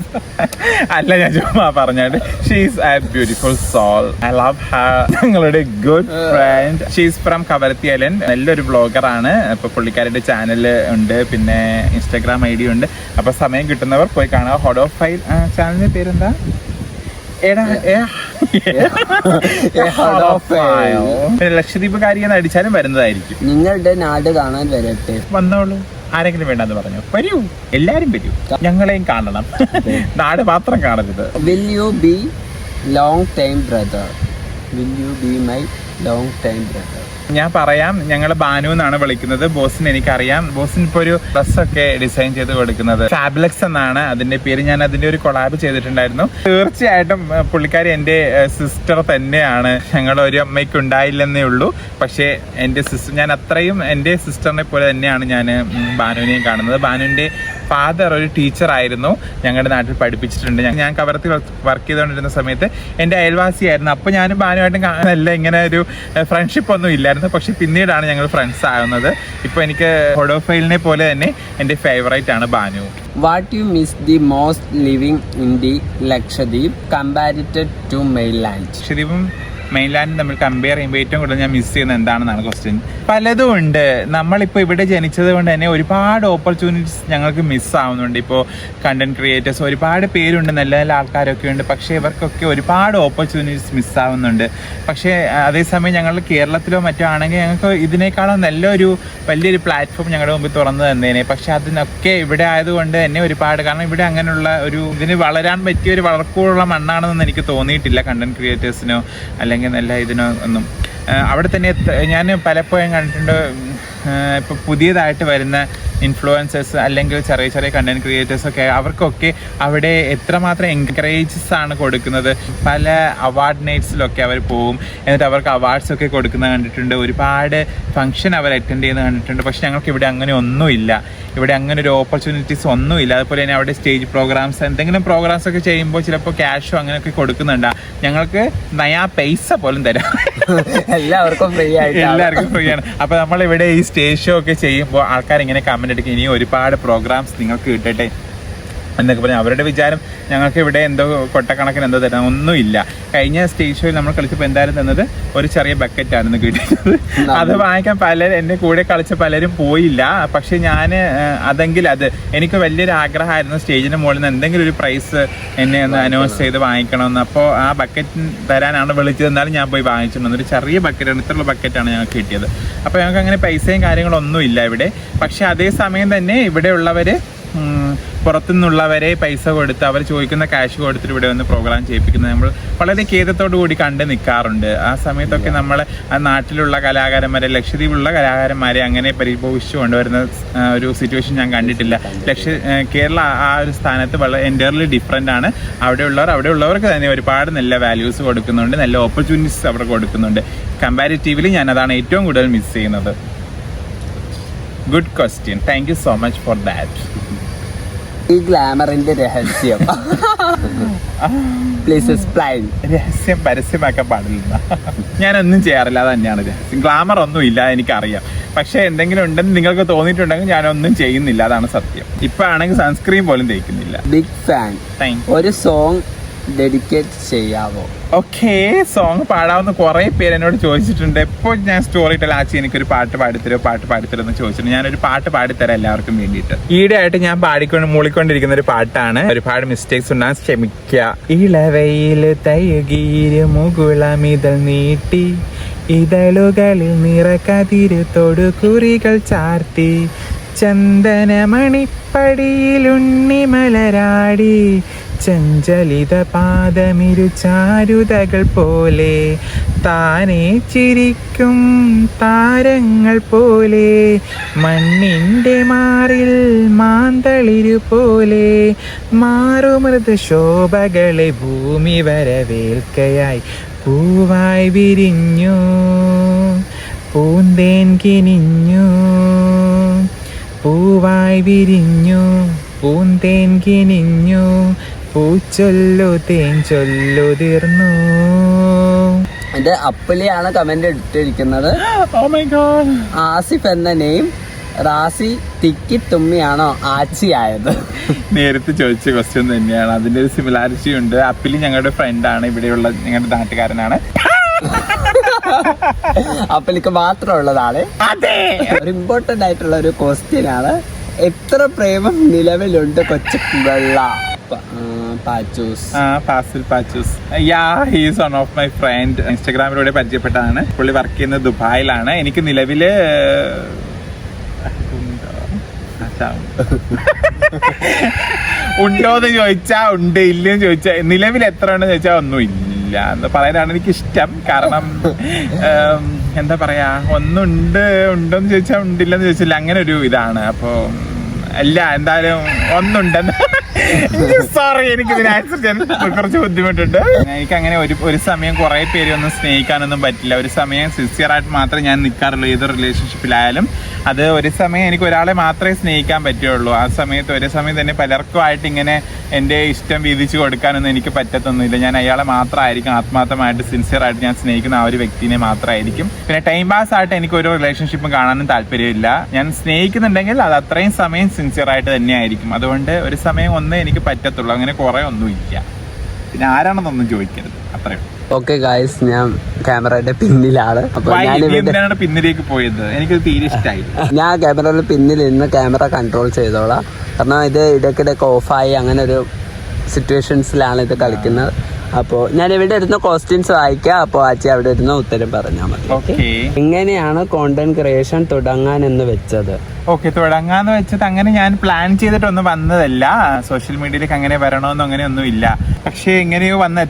അല്ല, ഞാൻ ചുമ്മാ പറഞ്ഞാണ്ട്. She's a beautiful soul. I love her. ഞങ്ങളുടെ good friend. She's from Kavaratti island. നല്ലൊരു ബ്ലോഗറാണ്. ഇപ്പൊ പുള്ളിക്കാരുടെ ചാനൽ ഉണ്ട്, പിന്നെ ഇൻസ്റ്റാഗ്രാം ID ഉണ്ട്. അപ്പൊ സമയം കിട്ടുന്നവർ പോയി കാണുക. ഹൊഡോഫൈൽ ചാനലിന്റെ പേരെന്താ? ലക്ഷദ്വീപ് കാരിയെന്ന് അടിച്ചാലും വരുന്നതായിരിക്കും. നിങ്ങളുടെ നാട് കാണാൻ വരട്ടെ. വന്നോളൂ. ആരെങ്കിലും വേണ്ടെന്ന് പറഞ്ഞു. വരൂ, എല്ലാരും വരൂ, ഞങ്ങളെയും കാണണം. നാട് മാത്രം കാണരുത്. Will you B long time brother? Will you be my long time brother? ഞാൻ പറയാം, ഞങ്ങൾ ബാനു എന്നാണ് വിളിക്കുന്നത്. ബോസിന് എനിക്കറിയാം. ബോസിന് ഇപ്പോൾ ഒരു ഡ്രസ്സൊക്കെ ഡിസൈൻ ചെയ്ത് കൊടുക്കുന്നത് ഫാബ്ലക്സ് എന്നാണ് അതിന്റെ പേര്. ഞാൻ അതിന്റെ ഒരു കൊളാബ് ചെയ്തിട്ടുണ്ടായിരുന്നു. തീർച്ചയായിട്ടും പുള്ളിക്കാരി എൻ്റെ സിസ്റ്റർ തന്നെയാണ്. ഞങ്ങൾ ഒരു അമ്മയ്ക്ക് ഉണ്ടായില്ലെന്നേ ഉള്ളൂ. പക്ഷേ എൻ്റെ സിസ്റ്റർ, ഞാൻ അത്രയും എൻ്റെ സിസ്റ്ററിനെ പോലെ തന്നെയാണ് ഞാൻ ബാനുവിനെയും കാണുന്നത്. ബാനുവിൻ്റെ ഫാദർ ഒരു ടീച്ചറായിരുന്നു, ഞങ്ങളുടെ നാട്ടിൽ പഠിപ്പിച്ചിട്ടുണ്ട്. ഞാൻ കവരത്തിൽ വർക്ക് ചെയ്തുകൊണ്ടിരുന്ന സമയത്ത് എൻ്റെ അയൽവാസിയായിരുന്നു. അപ്പോൾ ഞാനും ബാനുമായിട്ടും നല്ല ഇങ്ങനെ ഒരു ഫ്രണ്ട്ഷിപ്പ് ഒന്നും ഇല്ലായിരുന്നു. പക്ഷെ പിന്നീടാണ് ഞങ്ങൾ ഫ്രണ്ട്സ് ആകുന്നത്. ഇപ്പോൾ എനിക്ക് ഹോഡോഫൈലിനെ പോലെ തന്നെ എൻ്റെ ഫേവറേറ്റ് ആണ് Banu. What you miss the most living in the Lakshadweep compared to mainland? ലക്ഷദ്വീപും മെയിൻലാൻഡും തമ്മിൽ കമ്പയർ ചെയ്യുമ്പോൾ ഏറ്റവും കൂടുതൽ ഞാൻ മിസ് ചെയ്യുന്നത് എന്താണെന്നാണ് ക്വസ്റ്റ്യൻ. പലതും ഉണ്ട്. നമ്മളിപ്പോൾ ഇവിടെ ജനിച്ചത് കൊണ്ട് തന്നെ ഒരുപാട് ഓപ്പർച്യൂണിറ്റീസ് ഞങ്ങൾക്ക് മിസ്സാവുന്നുണ്ട്. ഇപ്പോൾ കണ്ടന്റ് ക്രിയേറ്റേഴ്സ് ഒരുപാട് പേരുണ്ട്, നല്ല നല്ല ആൾക്കാരൊക്കെ ഉണ്ട്. പക്ഷേ ഇവർക്കൊക്കെ ഒരുപാട് ഓപ്പർച്യൂണിറ്റീസ് മിസ്സാവുന്നുണ്ട്. പക്ഷേ അതേസമയം ഞങ്ങൾ കേരളത്തിലോ മറ്റോ ആണെങ്കിൽ ഞങ്ങൾക്ക് ഇതിനേക്കാളും നല്ലൊരു വലിയൊരു പ്ലാറ്റ്ഫോം ഞങ്ങളുടെ മുമ്പിൽ തുറന്നു തന്നേനെ. പക്ഷെ അതിനൊക്കെ ഇവിടെ ആയതുകൊണ്ട് തന്നെ ഒരുപാട്, കാരണം ഇവിടെ അങ്ങനെയുള്ള ഒരു ഇതിന് വളരാൻ പറ്റിയ ഒരു വളർക്കുള്ള മണ്ണാണെന്നൊന്നും എനിക്ക് തോന്നിയിട്ടില്ല കണ്ടന്റ് ക്രിയേറ്റേഴ്സിനോ അല്ലെങ്കിൽ നല്ല ഇതിനോ ഒന്നും. അവിടെ തന്നെ ഞാൻ പലപ്പോഴും കണ്ടിട്ടുണ്ട്, ഇപ്പോൾ പുതിയതായിട്ട് വരുന്ന ഇൻഫ്ലുവൻസേഴ്സ് അല്ലെങ്കിൽ ചെറിയ ചെറിയ കണ്ടന്റ് ക്രിയേറ്റേഴ്സൊക്കെ, അവർക്കൊക്കെ അവിടെ എത്രമാത്രം എൻകറേജസ് ആണ് കൊടുക്കുന്നത്. പല അവാർഡ് നൈറ്റ്സിലൊക്കെ അവർ പോവും, എന്നിട്ട് അവർക്ക് അവാർഡ്സൊക്കെ കൊടുക്കുന്നത് കണ്ടിട്ടുണ്ട്. ഒരുപാട് ഫംഗ്ഷൻ അവർ അറ്റൻഡ് ചെയ്യുന്നത് കണ്ടിട്ടുണ്ട്. പക്ഷെ ഞങ്ങൾക്ക് ഇവിടെ അങ്ങനെ ഒന്നുമില്ല. ഇവിടെ അങ്ങനെ ഒരു ഓപ്പർച്യൂണിറ്റീസ് ഒന്നുമില്ല. അതുപോലെ തന്നെ അവിടെ സ്റ്റേജ് പ്രോഗ്രാംസ്, എന്തെങ്കിലും പ്രോഗ്രാംസ് ഒക്കെ ചെയ്യുമ്പോൾ ചിലപ്പോൾ ക്യാഷോ അങ്ങനെയൊക്കെ കൊടുക്കുന്നുണ്ട്. ഞങ്ങൾക്ക് നയാ പൈസ പോലും തരാം. എല്ലാവർക്കും ഫ്രീ ആയിട്ട്, എല്ലാവർക്കും ഫ്രീ ആണ്. അപ്പോൾ നമ്മളിവിടെ ഈ സ്റ്റേജ് ഷോ ഒക്കെ ചെയ്യുമ്പോൾ ആൾക്കാർ ഇങ്ങനെ കമന്റ് അടിക്കും, ഇനിയും ഒരുപാട് പ്രോഗ്രാംസ് നിങ്ങൾക്ക് കിട്ടട്ടെ എന്നൊക്കെ പറഞ്ഞാൽ അവരുടെ വിചാരം ഞങ്ങൾക്ക് ഇവിടെ എന്തോ കൊട്ടക്കണക്കിന് എന്തോ തരാം. ഒന്നുമില്ല. കഴിഞ്ഞ സ്റ്റേജ് ഷോയിൽ നമ്മൾ കളിച്ചപ്പോൾ എന്തായാലും തന്നത് ഒരു ചെറിയ ബക്കറ്റായിരുന്നു കിട്ടിയത്. അത് വാങ്ങിക്കാൻ എൻ്റെ കൂടെ കളിച്ച പലരും പോയില്ല. പക്ഷെ ഞാൻ അതെങ്കിൽ അത് എനിക്ക് വലിയൊരു ആഗ്രഹമായിരുന്നു സ്റ്റേജിൻ്റെ മുകളിൽ നിന്ന് എന്തെങ്കിലും ഒരു പ്രൈസ് എന്നെ ഒന്ന് അനൗൺസ് ചെയ്ത് വാങ്ങിക്കണമെന്ന്. അപ്പോൾ ആ ബക്കറ്റ് തരാനാണ് വിളിച്ചത്. എന്നാലും ഞാൻ പോയി വാങ്ങിച്ചിട്ടുണ്ട്. ഒരു ചെറിയ ബക്കറ്റാണ്, ഇത്രയുള്ള ബക്കറ്റാണ് ഞങ്ങൾക്ക് കിട്ടിയത്. അപ്പോൾ ഞങ്ങൾക്ക് അങ്ങനെ പൈസയും കാര്യങ്ങളൊന്നും ഇല്ല ഇവിടെ. പക്ഷെ അതേ സമയം തന്നെ ഇവിടെയുള്ളവർ പുറത്തുനിന്നുള്ളവരെ പൈസ കൊടുത്ത് അവർ ചോദിക്കുന്ന ക്യാഷ് കൊടുത്തിട്ട് ഇവിടെ വന്ന് പ്രോഗ്രാം ചെയ്യിപ്പിക്കുന്നത് നമ്മൾ വളരെ ഖേദത്തോടു കൂടി കണ്ട് നിൽക്കാറുണ്ട്. ആ സമയത്തൊക്കെ നമ്മൾ ആ നാട്ടിലുള്ള കലാകാരന്മാരെ, ലക്ഷദ്വീപിലുള്ള കലാകാരന്മാരെ അങ്ങനെ പരിപോഷിച്ചു കൊണ്ടുവരുന്ന ഒരു സിറ്റുവേഷൻ ഞാൻ കണ്ടിട്ടില്ല. കേരള ആ ഒരു സ്ഥാനത്ത് വളരെ എൻറ്റയർലി ഡിഫറെൻ്റ് ആണ്. അവിടെയുള്ളവർക്ക് തന്നെ ഒരുപാട് നല്ല വാല്യൂസ് കൊടുക്കുന്നുണ്ട്, നല്ല ഓപ്പർച്യൂണിറ്റീസ് അവർ കൊടുക്കുന്നുണ്ട്. കമ്പാരിറ്റീവ്ലി ഞാൻ അതാണ് ഏറ്റവും കൂടുതൽ മിസ് ചെയ്യുന്നത്. Good question, thank you so much for that. ഈ ഗ്ലാമറിന്റെ രഹസ്യം പ്ലീസ് എക്സ്പ്ലെയിൻ. രഹസ്യം പരസ്യമാക്കാൻ പാടില്ല. ഞാനൊന്നും ചെയ്യാറില്ല, അത് തന്നെയാണ് രഹസ്യം. ഗ്ലാമർ ഒന്നും ഇല്ല, എനിക്കറിയാം. പക്ഷെ എന്തെങ്കിലും ഉണ്ടെന്ന് നിങ്ങൾക്ക് തോന്നിയിട്ടുണ്ടെങ്കിൽ ഞാനൊന്നും ചെയ്യുന്നില്ല, അതാണ് സത്യം. ഇപ്പൊ ആണെങ്കിൽ സൺസ്ക്രീൻ പോലും തേക്കുന്നില്ല. Big fan. ഒരു സോങ് ഡെഡിക്കേറ്റ് ചെയ്യാവോ? ഓക്കെ, സോങ് പാടാവുന്ന കുറേ പേര് എന്നോട് ചോദിച്ചിട്ടുണ്ട്. എപ്പോൾ ഞാൻ സ്റ്റോറി ടെൽ ആച്ചി എനിക്കൊരു പാട്ട് പാടിത്തരോ എന്ന് ചോദിച്ചിട്ടുണ്ട്. ഞാനൊരു പാട്ട് പാടിത്തരാം എല്ലാവർക്കും വേണ്ടിയിട്ട്. ഈടെ ആയിട്ട് ഞാൻ മൂളിക്കൊണ്ടിരിക്കുന്ന ഒരു പാട്ടാണ്. ഒരുപാട് മിസ്റ്റേക്സ് ഉണ്ടാകാൻ ക്ഷമിക്കുക. ഇളവയിൽ തൈകീര് മുകുളമിതൾ നീട്ടി, ഇതളുകളിൽ നിറകതിര് തൊടുകുറികൾ ചാർത്തി, ചന്ദനമണിപ്പടിയിലുണ്ണിമലരാടി, ചഞ്ചലിത പാദമിരു ചാരുതകൾ പോലെ, താനേ ചിരിക്കും താരങ്ങൾ പോലെ, മണ്ണിൻ്റെ മാറിൽ മാന്തളിരു പോലെ, മാറുമൃത ശോഭകളെ ഭൂമി വരവേൽക്കയായി പൂവായി വിരിഞ്ഞു, പൂന്തേൻ കിനിഞ്ഞു, പൂവായി വിരിഞ്ഞു, പൂന്തേൻ കിനിഞ്ഞു, പൂച്ചൊല്ലു തേൻ ചൊല്ലുതിർന്നു. ഇത് അപ്പലിയാണ് കമന്റ് ഇട്ടിരിക്കുന്നത്. ആസിഫ് എന്ന നെയിം റാസി തിക്കി തുമ്മിയാണോ ആച്ചി ആയത്? നേരത്തെ ചോദിച്ച ക്വസ്റ്റ്യൻ തന്നെയാണ്. അതിന്റെ ഒരു സിമിലാരിറ്റി ഉണ്ട്. അപ്പിലി ഞങ്ങളുടെ ഫ്രണ്ടാണ്, ഇവിടെയുള്ള ഞങ്ങളുടെ നാട്ടുകാരനാണ്. അപ്പലിക്ക് മാത്രമുള്ളതാണ്. ഒരു ഇമ്പോർട്ടന്റ് ആയിട്ടുള്ള ഒരു ക്വസ്റ്റ്യൻ ആണ്. എത്ര പ്രേമം നിലവിലുണ്ട് കൊച്ചു വെള്ള Pachus? Fasil Pachus. He's one of my friend. ഇൻസ്റ്റാഗ്രാമിലൂടെ പരിചയപ്പെട്ടതാണ്. പുള്ളി വർക്ക് ചെയ്യുന്നത് ദുബായിലാണ്. എനിക്ക് നിലവില് ഉണ്ടോന്ന് ചോദിച്ചാ ഉണ്ട്, ഇല്ലെന്ന് ചോദിച്ചാ നിലവിൽ എത്ര ഉണ്ടെന്ന് ചോദിച്ചാ ഒന്നും ഇല്ല എന്ന് പറയാനാണ് എനിക്ക് ഇഷ്ടം. കാരണം എന്താ പറയാ, ഉണ്ടോന്ന് ചോദിച്ചാൽ ഉണ്ടില്ലെന്ന് ചോദിച്ചില്ല, അങ്ങനെ ഒരു ഇതാണ്. അപ്പൊ അല്ല, എന്തായാലും ഒന്നുണ്ടെന്ന്. സോറി, എനിക്ക് ഇതിന് ആൻസർ ചെയ്യാൻ കുറച്ച് ബുദ്ധിമുട്ടുണ്ട്. എനിക്ക് അങ്ങനെ ഒരു സമയം കുറെ പേര് ഒന്നും സ്നേഹിക്കാനൊന്നും പറ്റില്ല. ഒരു സമയം സിൻസിയറായിട്ട് മാത്രമേ ഞാൻ നിൽക്കാറുള്ളൂ. ഏത് റിലേഷൻഷിപ്പിലായാലും അത് ഒരു സമയം എനിക്ക് ഒരാളെ മാത്രമേ സ്നേഹിക്കാൻ പറ്റുള്ളൂ. ആ സമയത്ത് ഒരേ സമയം തന്നെ പലർക്കുമായിട്ട് ഇങ്ങനെ എൻ്റെ ഇഷ്ടം വീതിച്ച് കൊടുക്കാനൊന്നും എനിക്ക് പറ്റത്തൊന്നുമില്ല. ഞാൻ അയാളെ മാത്രമായിരിക്കും ആത്മാർത്ഥമായിട്ട് സിൻസിയറായിട്ട് ഞാൻ സ്നേഹിക്കുന്ന ആ ഒരു വ്യക്തിനെ മാത്രമായിരിക്കും. പിന്നെ ടൈം പാസ് ആയിട്ട് എനിക്ക് ഒരു റിലേഷൻഷിപ്പും കാണാനും താല്പര്യമില്ല. ഞാൻ സ്നേഹിക്കുന്നുണ്ടെങ്കിൽ അത് അത്രയും സമയം സിൻസിയറായിട്ട് തന്നെയായിരിക്കും. അതുകൊണ്ട് ഒരു സമയം ഒന്നേ എനിക്ക് പറ്റത്തുള്ളൂ. അങ്ങനെ കുറെ ഒന്നും ഇല്ല. പിന്നെ ആരാണെന്നൊന്നും ചോദിക്കരുത്, അത്രയും. ഓക്കെ ഗായ്സ്, ഞാൻ ക്യാമറയുടെ പിന്നിലാണ്. എന്തിനാണ് പിന്നിലേക്ക് പോയത്? എനിക്കത് തീരെ ഇഷ്ടമായി. ഞാൻ ക്യാമറയുടെ പിന്നിൽ നിന്ന് ക്യാമറ കൺട്രോൾ ചെയ്തോളാം. കാരണം ഇത് ഇടയ്ക്കിടയ്ക്ക് ഓഫായി അങ്ങനെ ഒരു സിറ്റുവേഷൻസിലാണ് ഇത് കളിക്കുന്നത്. അപ്പോൾ ഞാൻ ഇവിടെ ഇരുന്ന് ക്വസ്റ്റ്യൻസ് വായിക്കാം. അപ്പോൾ ആച്ചി അവിടെ ഇരുന്ന് ഉത്തരം പറഞ്ഞാൽ മതി. എങ്ങനെയാണ് കോണ്ടന്റ് ക്രിയേഷൻ തുടങ്ങാനെന്ന് വെച്ചത്? ഓക്കെ, തുടങ്ങാന്ന് വെച്ചത് അങ്ങനെ ഞാൻ പ്ലാൻ ചെയ്തിട്ടൊന്നും വന്നതല്ല. സോഷ്യൽ മീഡിയയിലേക്ക് അങ്ങനെ വരണമെന്നും അങ്ങനെയൊന്നും ഇല്ല. പക്ഷേ എങ്ങനെയോ വന്ന്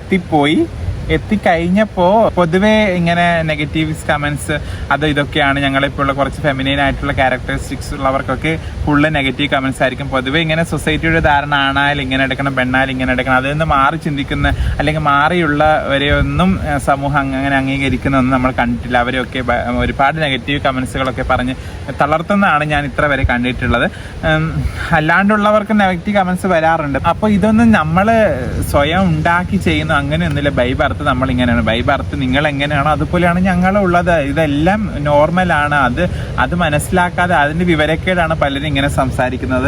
എത്തിക്കഴിഞ്ഞപ്പോൾ പൊതുവെ ഇങ്ങനെ നെഗറ്റീവ്സ് കമൻസ് അത് ഇതൊക്കെയാണ്. ഞങ്ങളിപ്പോൾ ഉള്ള കുറച്ച് ഫെമിനൈൻ ആയിട്ടുള്ള ക്യാരക്ടറിസ്റ്റിക്സ് ഉള്ളവർക്കൊക്കെ ഫുള്ള് നെഗറ്റീവ് കമൻസ് ആയിരിക്കും. പൊതുവെ ഇങ്ങനെ സൊസൈറ്റിയുടെ ധാരണ ആണായാലും ഇങ്ങനെ എടുക്കണം, പെണ്ണായാലും ഇങ്ങനെ എടുക്കണം, അതിൽ നിന്ന് മാറി ചിന്തിക്കുന്ന അല്ലെങ്കിൽ മാറിയുള്ളവരെ ഒന്നും സമൂഹം അങ്ങനെ അംഗീകരിക്കുന്നൊന്നും നമ്മൾ കണ്ടിട്ടില്ല. അവരെയൊക്കെ ഒരുപാട് നെഗറ്റീവ് കമൻസുകളൊക്കെ പറഞ്ഞ് തളർത്തുന്നതാണ് ഞാൻ ഇത്ര വരെ കണ്ടിട്ടുള്ളത്. അല്ലാണ്ടുള്ളവർക്ക് നെഗറ്റീവ് കമൻസ് വരാറുണ്ട്. അപ്പോൾ ഇതൊന്നും നമ്മൾ സ്വയം ഉണ്ടാക്കി ചെയ്യുന്നു അങ്ങനെയൊന്നുമില്ല. ബൈ ബർത്ത് നമ്മൾ ഇങ്ങനെയാണ്, ബൈ ബർത്ത് നിങ്ങൾ എങ്ങനെയാണോ അതുപോലെയാണ് ഞങ്ങളുള്ളത്. ഇതെല്ലാം നോർമലാണ്. അത് മനസ്സിലാക്കാതെ അതിന്റെ വിവരക്കേടാണ് പലരും ഇങ്ങനെ സംസാരിക്കുന്നത്.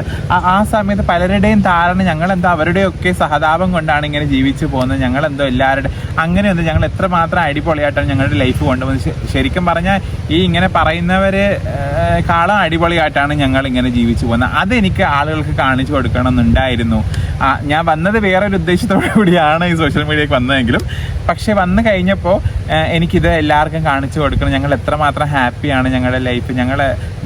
ആ സമയത്ത് പലരുടെയും ധാരണ ഞങ്ങളെന്തോ അവരുടെയൊക്കെ സഹതാപം കൊണ്ടാണ് ഇങ്ങനെ ജീവിച്ചു പോകുന്നത്, ഞങ്ങളെന്തോ എല്ലാവരുടെ അങ്ങനെയൊന്നും, ഞങ്ങൾ എത്രമാത്രം അടിപൊളിയായിട്ടാണ് ഞങ്ങളുടെ ലൈഫ് കൊണ്ടുപോകുന്നത്. ശരിക്കും പറഞ്ഞാൽ ഈ ഇങ്ങനെ പറയുന്നവര് കാളം അടിപൊളിയായിട്ടാണ് ഞങ്ങൾ ഇങ്ങനെ ജീവിച്ചു പോകുന്നത്. അതെനിക്ക് ആളുകൾക്ക് കാണിച്ചു കൊടുക്കണമെന്നുണ്ടായിരുന്നു. ഞാൻ വന്നത് വേറൊരു ഉദ്ദേശത്തോടു കൂടിയാണ് ഈ സോഷ്യൽ മീഡിയക്ക് വന്നതെങ്കിലും, പക്ഷെ വന്നു കഴിഞ്ഞപ്പോൾ എനിക്കിത് എല്ലാവർക്കും കാണിച്ചു കൊടുക്കണം. ഞങ്ങൾ എത്രമാത്രം ഹാപ്പിയാണ് ഞങ്ങളുടെ ലൈഫ്,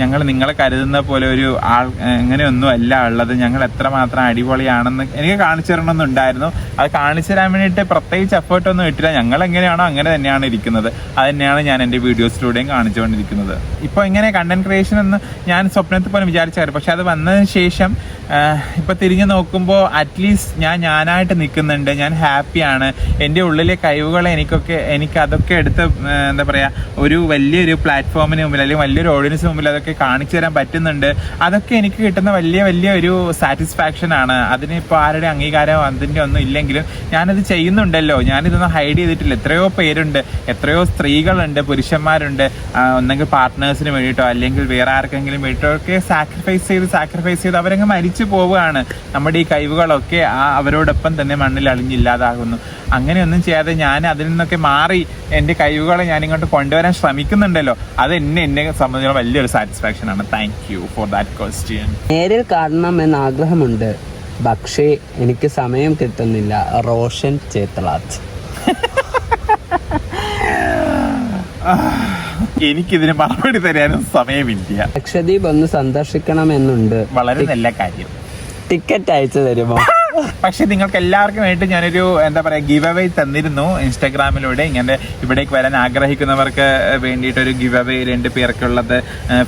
ഞങ്ങൾ നിങ്ങളെ കരുതുന്ന പോലെ ഒരു ആൾ അങ്ങനെയൊന്നും അല്ല ഉള്ളത്, ഞങ്ങൾ എത്രമാത്രം അടിപൊളിയാണെന്ന് എനിക്ക് കാണിച്ചു തരണമെന്നുണ്ടായിരുന്നു. അത് കാണിച്ചു തരാൻ വേണ്ടിയിട്ട് പ്രത്യേകിച്ച് എഫേർട്ടൊന്നും ഇട്ടില്ല. ഞങ്ങൾ എങ്ങനെയാണോ അങ്ങനെ തന്നെയാണ് ഇരിക്കുന്നത്. അത് തന്നെയാണ് ഞാൻ എൻ്റെ വീഡിയോസിലൂടെയും കാണിച്ചുകൊണ്ടിരിക്കുന്നത്. ഇപ്പോൾ ഇങ്ങനെ കണ്ടന്റ് ക്രിയേഷൻ എന്ന് ഞാൻ സ്വപ്നത്തിൽ പോലും വിചാരിച്ചായിരുന്നു. പക്ഷെ അത് വന്നതിന് ശേഷം ഇപ്പം തിരിഞ്ഞു നോക്കുമ്പോൾ അറ്റ്ലീസ്റ്റ് ഞാനായിട്ട് നിൽക്കുന്നുണ്ട്, ഞാൻ ഹാപ്പിയാണ്. എൻ്റെ ഉള്ളിലെ കഴിവുകളെ എനിക്ക് അതൊക്കെ എടുത്ത് എന്താ പറയുക, ഒരു വലിയൊരു പ്ലാറ്റ്ഫോമിന് മുമ്പിൽ അല്ലെങ്കിൽ വലിയൊരു ഓഡിയൻസിന് മുമ്പിൽ അതൊക്കെ കാണിച്ചു തരാൻ പറ്റുന്നുണ്ട്. അതൊക്കെ എനിക്ക് കിട്ടുന്ന വലിയ ഒരു സാറ്റിസ്ഫാക്ഷൻ ആണ്. അതിന് ഇപ്പോൾ ആരുടെ അംഗീകാരം അതിൻ്റെ ഒന്നും ഇല്ലെങ്കിലും ഞാനത് ചെയ്യുന്നുണ്ടല്ലോ, ഞാനിതൊന്നും ഹൈഡ് ചെയ്തിട്ടില്ല. എത്രയോ പേരുണ്ട്, എത്രയോ സ്ത്രീകളുണ്ട്, പുരുഷന്മാരുണ്ട്, ഒന്നെങ്കിൽ പാർട്ട്നേഴ്സിന് വേണ്ടിയിട്ടോ അല്ലെങ്കിൽ വേറെ ആർക്കെങ്കിലും വേണ്ടിയിട്ടോ ഒക്കെ സാക്രിഫൈസ് ചെയ്ത് അവരങ്ങ് മരിച്ചു പോവുകയാണ്. നമ്മുടെ ഈ കഴിവുകളൊക്കെ അവരോടൊപ്പം തന്നെ മണ്ണിൽ അളിഞ്ഞില്ലാതാകുന്നു. അങ്ങനെയൊന്നും ചെയ്യാതെ ഞാൻ അതിൽ നിന്നൊക്കെ മാറി എൻ്റെ കഴിവുകളെ ഞാനിങ്ങോട്ട് കൊണ്ടുവരാൻ ശ്രമിക്കുന്നുണ്ടല്ലോ, അത് എന്നെ സംബന്ധിച്ചുള്ള വലിയൊരു സാറ്റിസ്ഫാക്ഷൻ ആണ്. Thank you for that question. നേരിൽ കാണണമെന്ന് ആഗ്രഹമുണ്ട്, പക്ഷേ എനിക്ക് സമയം കിട്ടുന്നില്ല. റോഷൻ ചേത്തളാത്ത്. എനിക്കിതിന് മറുപടി തരാനും സമയമില്ല. ലക്ഷദ്വീപ് ഒന്ന് സന്ദർശിക്കണമെന്നുണ്ട്. വളരെ നല്ല കാര്യം. ടിക്കറ്റ് അയച്ചു തരുമോ? പക്ഷെ നിങ്ങൾക്ക് എല്ലാവർക്കും വേണ്ടി ഞാനൊരു എന്താ പറയുക ഗിവ് അവേ തന്നിരുന്നു ഇൻസ്റ്റാഗ്രാമിലൂടെ. ഇങ്ങനെ ഇവിടേക്ക് വരാൻ ആഗ്രഹിക്കുന്നവർക്ക് വേണ്ടിയിട്ടൊരു ഗിവ് അവേ 2 പേർക്കുള്ളത്,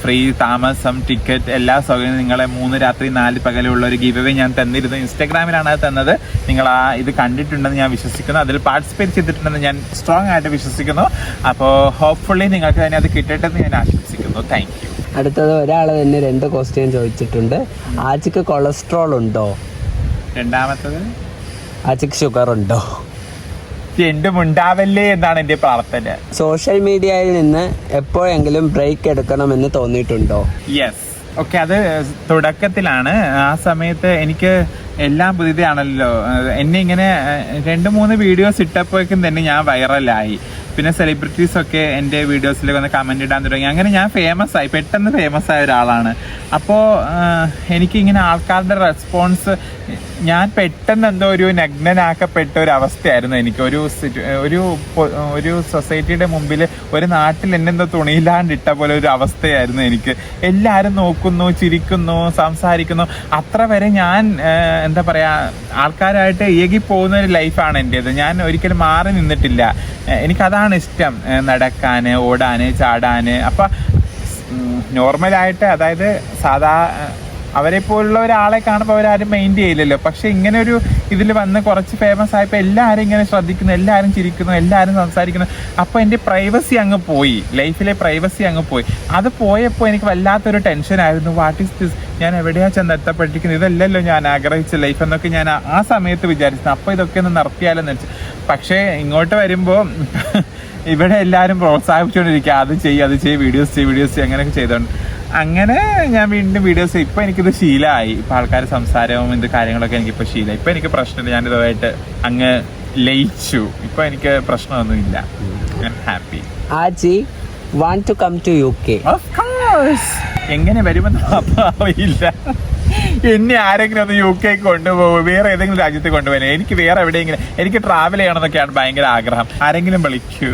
ഫ്രീ താമസം, ടിക്കറ്റ്, എല്ലാ സൗകര്യവും നിങ്ങളെ 3 രാത്രി 4 പകലുള്ള ഒരു ഗിവ് അവേ ഞാൻ തന്നിരുന്നു. ഇൻസ്റ്റാഗ്രാമിലാണ് അത് തന്നത്. നിങ്ങൾ ഇത് കണ്ടിട്ടുണ്ടെന്ന് ഞാൻ വിശ്വസിക്കുന്നു, അതിൽ പാർട്ടിസിപ്പേറ്റ് ചെയ്തിട്ടുണ്ടെന്ന് ഞാൻ സ്ട്രോങ് ആയിട്ട് വിശ്വസിക്കുന്നു. അപ്പോൾ ഹോപ്പ്ഫുള്ളി നിങ്ങൾക്ക് തന്നെ അത് കിട്ടട്ടെ എന്ന് ഞാൻ ആശംസിക്കുന്നു. Thank you. അടുത്തത് ഒരാൾ തന്നെ 2 ക്വസ്റ്റ്യൻ ചോദിച്ചിട്ടുണ്ട്. ആച്ചിക്ക് കൊളസ്ട്രോൾ ഉണ്ടോ? രണ്ടാമത്തത്, ആച്ചിക്ക് ഷുഗർ ഉണ്ടോ? രണ്ടും ഉണ്ടാവല്ലേ എന്നാണ് എൻ്റെ പ്രാർത്ഥന. സോഷ്യൽ മീഡിയയിൽ നിന്ന് എപ്പോഴെങ്കിലും ബ്രേക്ക് എടുക്കണമെന്ന് തോന്നിയിട്ടുണ്ടോ? യെസ്. ഓക്കെ, അത് തുടക്കത്തിലാണ്. ആ സമയത്ത് എനിക്ക് എല്ലാം പുതിയതാണല്ലോ. എന്നെ ഇങ്ങനെ 2-3 വീഡിയോസ് ഇട്ടപ്പോഴേക്കും തന്നെ ഞാൻ വൈറലായി. പിന്നെ സെലിബ്രിറ്റീസൊക്കെ എൻ്റെ വീഡിയോസിൽ വന്ന് കമൻ്റ് ഇടാൻ തുടങ്ങി. അങ്ങനെ ഞാൻ പെട്ടെന്ന് ഫേമസ് ആയ ഒരാളാണ്. അപ്പോൾ എനിക്കിങ്ങനെ ആൾക്കാരുടെ റെസ്പോൺസ്, ഞാൻ പെട്ടെന്ന് എന്തോ ഒരു നഗ്നനാക്കപ്പെട്ട ഒരു അവസ്ഥയായിരുന്നു എനിക്ക്. ഒരു സൊസൈറ്റിയുടെ മുമ്പിൽ ഒരു നാട്ടിൽ എന്നെന്തോ തുണിയില്ലാണ്ടിട്ട പോലെ ഒരു അവസ്ഥയായിരുന്നു എനിക്ക്. എല്ലാവരും നോക്കുന്നു, ചിരിക്കുന്നു, സംസാരിക്കുന്നു. അത്ര വരെ ഞാൻ എന്താ പറയുക, ആൾക്കാരായിട്ട് ഇയകി പോകുന്ന ഒരു ലൈഫാണ് എൻ്റേത്. ഞാൻ ഒരിക്കലും മാറി നിന്നിട്ടില്ല. എനിക്കതാണ് ഇഷ്ടം, നടക്കാൻ, ഓടാൻ, ചാടാൻ. അപ്പം നോർമലായിട്ട്, അതായത് അവരെ പോലുള്ള ഒരാളെ കാണുമ്പോൾ അവരാരും മൈൻഡ് ചെയ്യില്ലല്ലോ. പക്ഷെ ഇങ്ങനെ ഒരു ഇതിൽ വന്ന് കുറച്ച് ഫേമസ് ആയപ്പോൾ എല്ലാവരും ഇങ്ങനെ ശ്രദ്ധിക്കുന്നു, എല്ലാവരും ചിരിക്കുന്നു, എല്ലാവരും സംസാരിക്കുന്നു. അപ്പോൾ എൻ്റെ പ്രൈവസി അങ്ങ് പോയി, ലൈഫിലെ പ്രൈവസി അങ്ങ് പോയി. അത് പോയപ്പോൾ എനിക്ക് വല്ലാത്തൊരു ടെൻഷനായിരുന്നു. വാട്ട് ഈസ് ദിസ്, ഞാൻ എവിടെയാണ് ചെന്ന് എത്തപ്പെട്ടിരിക്കുന്നത്, ഇതല്ലല്ലോ ഞാൻ ആഗ്രഹിച്ച ലൈഫ് എന്നൊക്കെ ഞാൻ ആ സമയത്ത് വിചാരിച്ചു. അപ്പോൾ ഇതൊക്കെ ഒന്ന് നിർത്തിയാലെന്ന് വെച്ചു. പക്ഷേ ഇങ്ങോട്ട് വരുമ്പോൾ ഇവിടെ എല്ലാവരും പ്രോത്സാഹിപ്പിച്ചുകൊണ്ടിരിക്കുക, അത് ചെയ്യ്, വീഡിയോസ് ചെയ്യ്, അങ്ങനെയൊക്കെ ചെയ്തോണ്ട് അങ്ങനെ ഞാൻ വീണ്ടും വീഡിയോസ്. ഇപ്പം എനിക്കിത് ശീലമായി. ഇപ്പം ആൾക്കാർ സംസാരവും ഇത് കാര്യങ്ങളൊക്കെ എനിക്കിപ്പോൾ ശീലമായി. ഇപ്പം എനിക്ക് പ്രശ്നമില്ല, ഞാനിതുമായിട്ട് അങ്ങ് ലയിച്ചു. ഇപ്പം എനിക്ക് പ്രശ്നമൊന്നുമില്ല. I am happy. ആജി want to come to UK? Of course. എങ്ങനെ വരുമെന്ന് അറിയില്ല. എന്നെ ആരെങ്കിലും ഒന്ന് UK കൊണ്ടുപോകും, വേറെ ഏതെങ്കിലും രാജ്യത്ത് കൊണ്ടുപോകാൻ. എനിക്ക് വേറെ എവിടെയെങ്കിലും എനിക്ക് ട്രാവൽ ചെയ്യണമെന്നൊക്കെയാണ് ഭയങ്കര ആഗ്രഹം. ആരെങ്കിലും വിളിക്കൂ,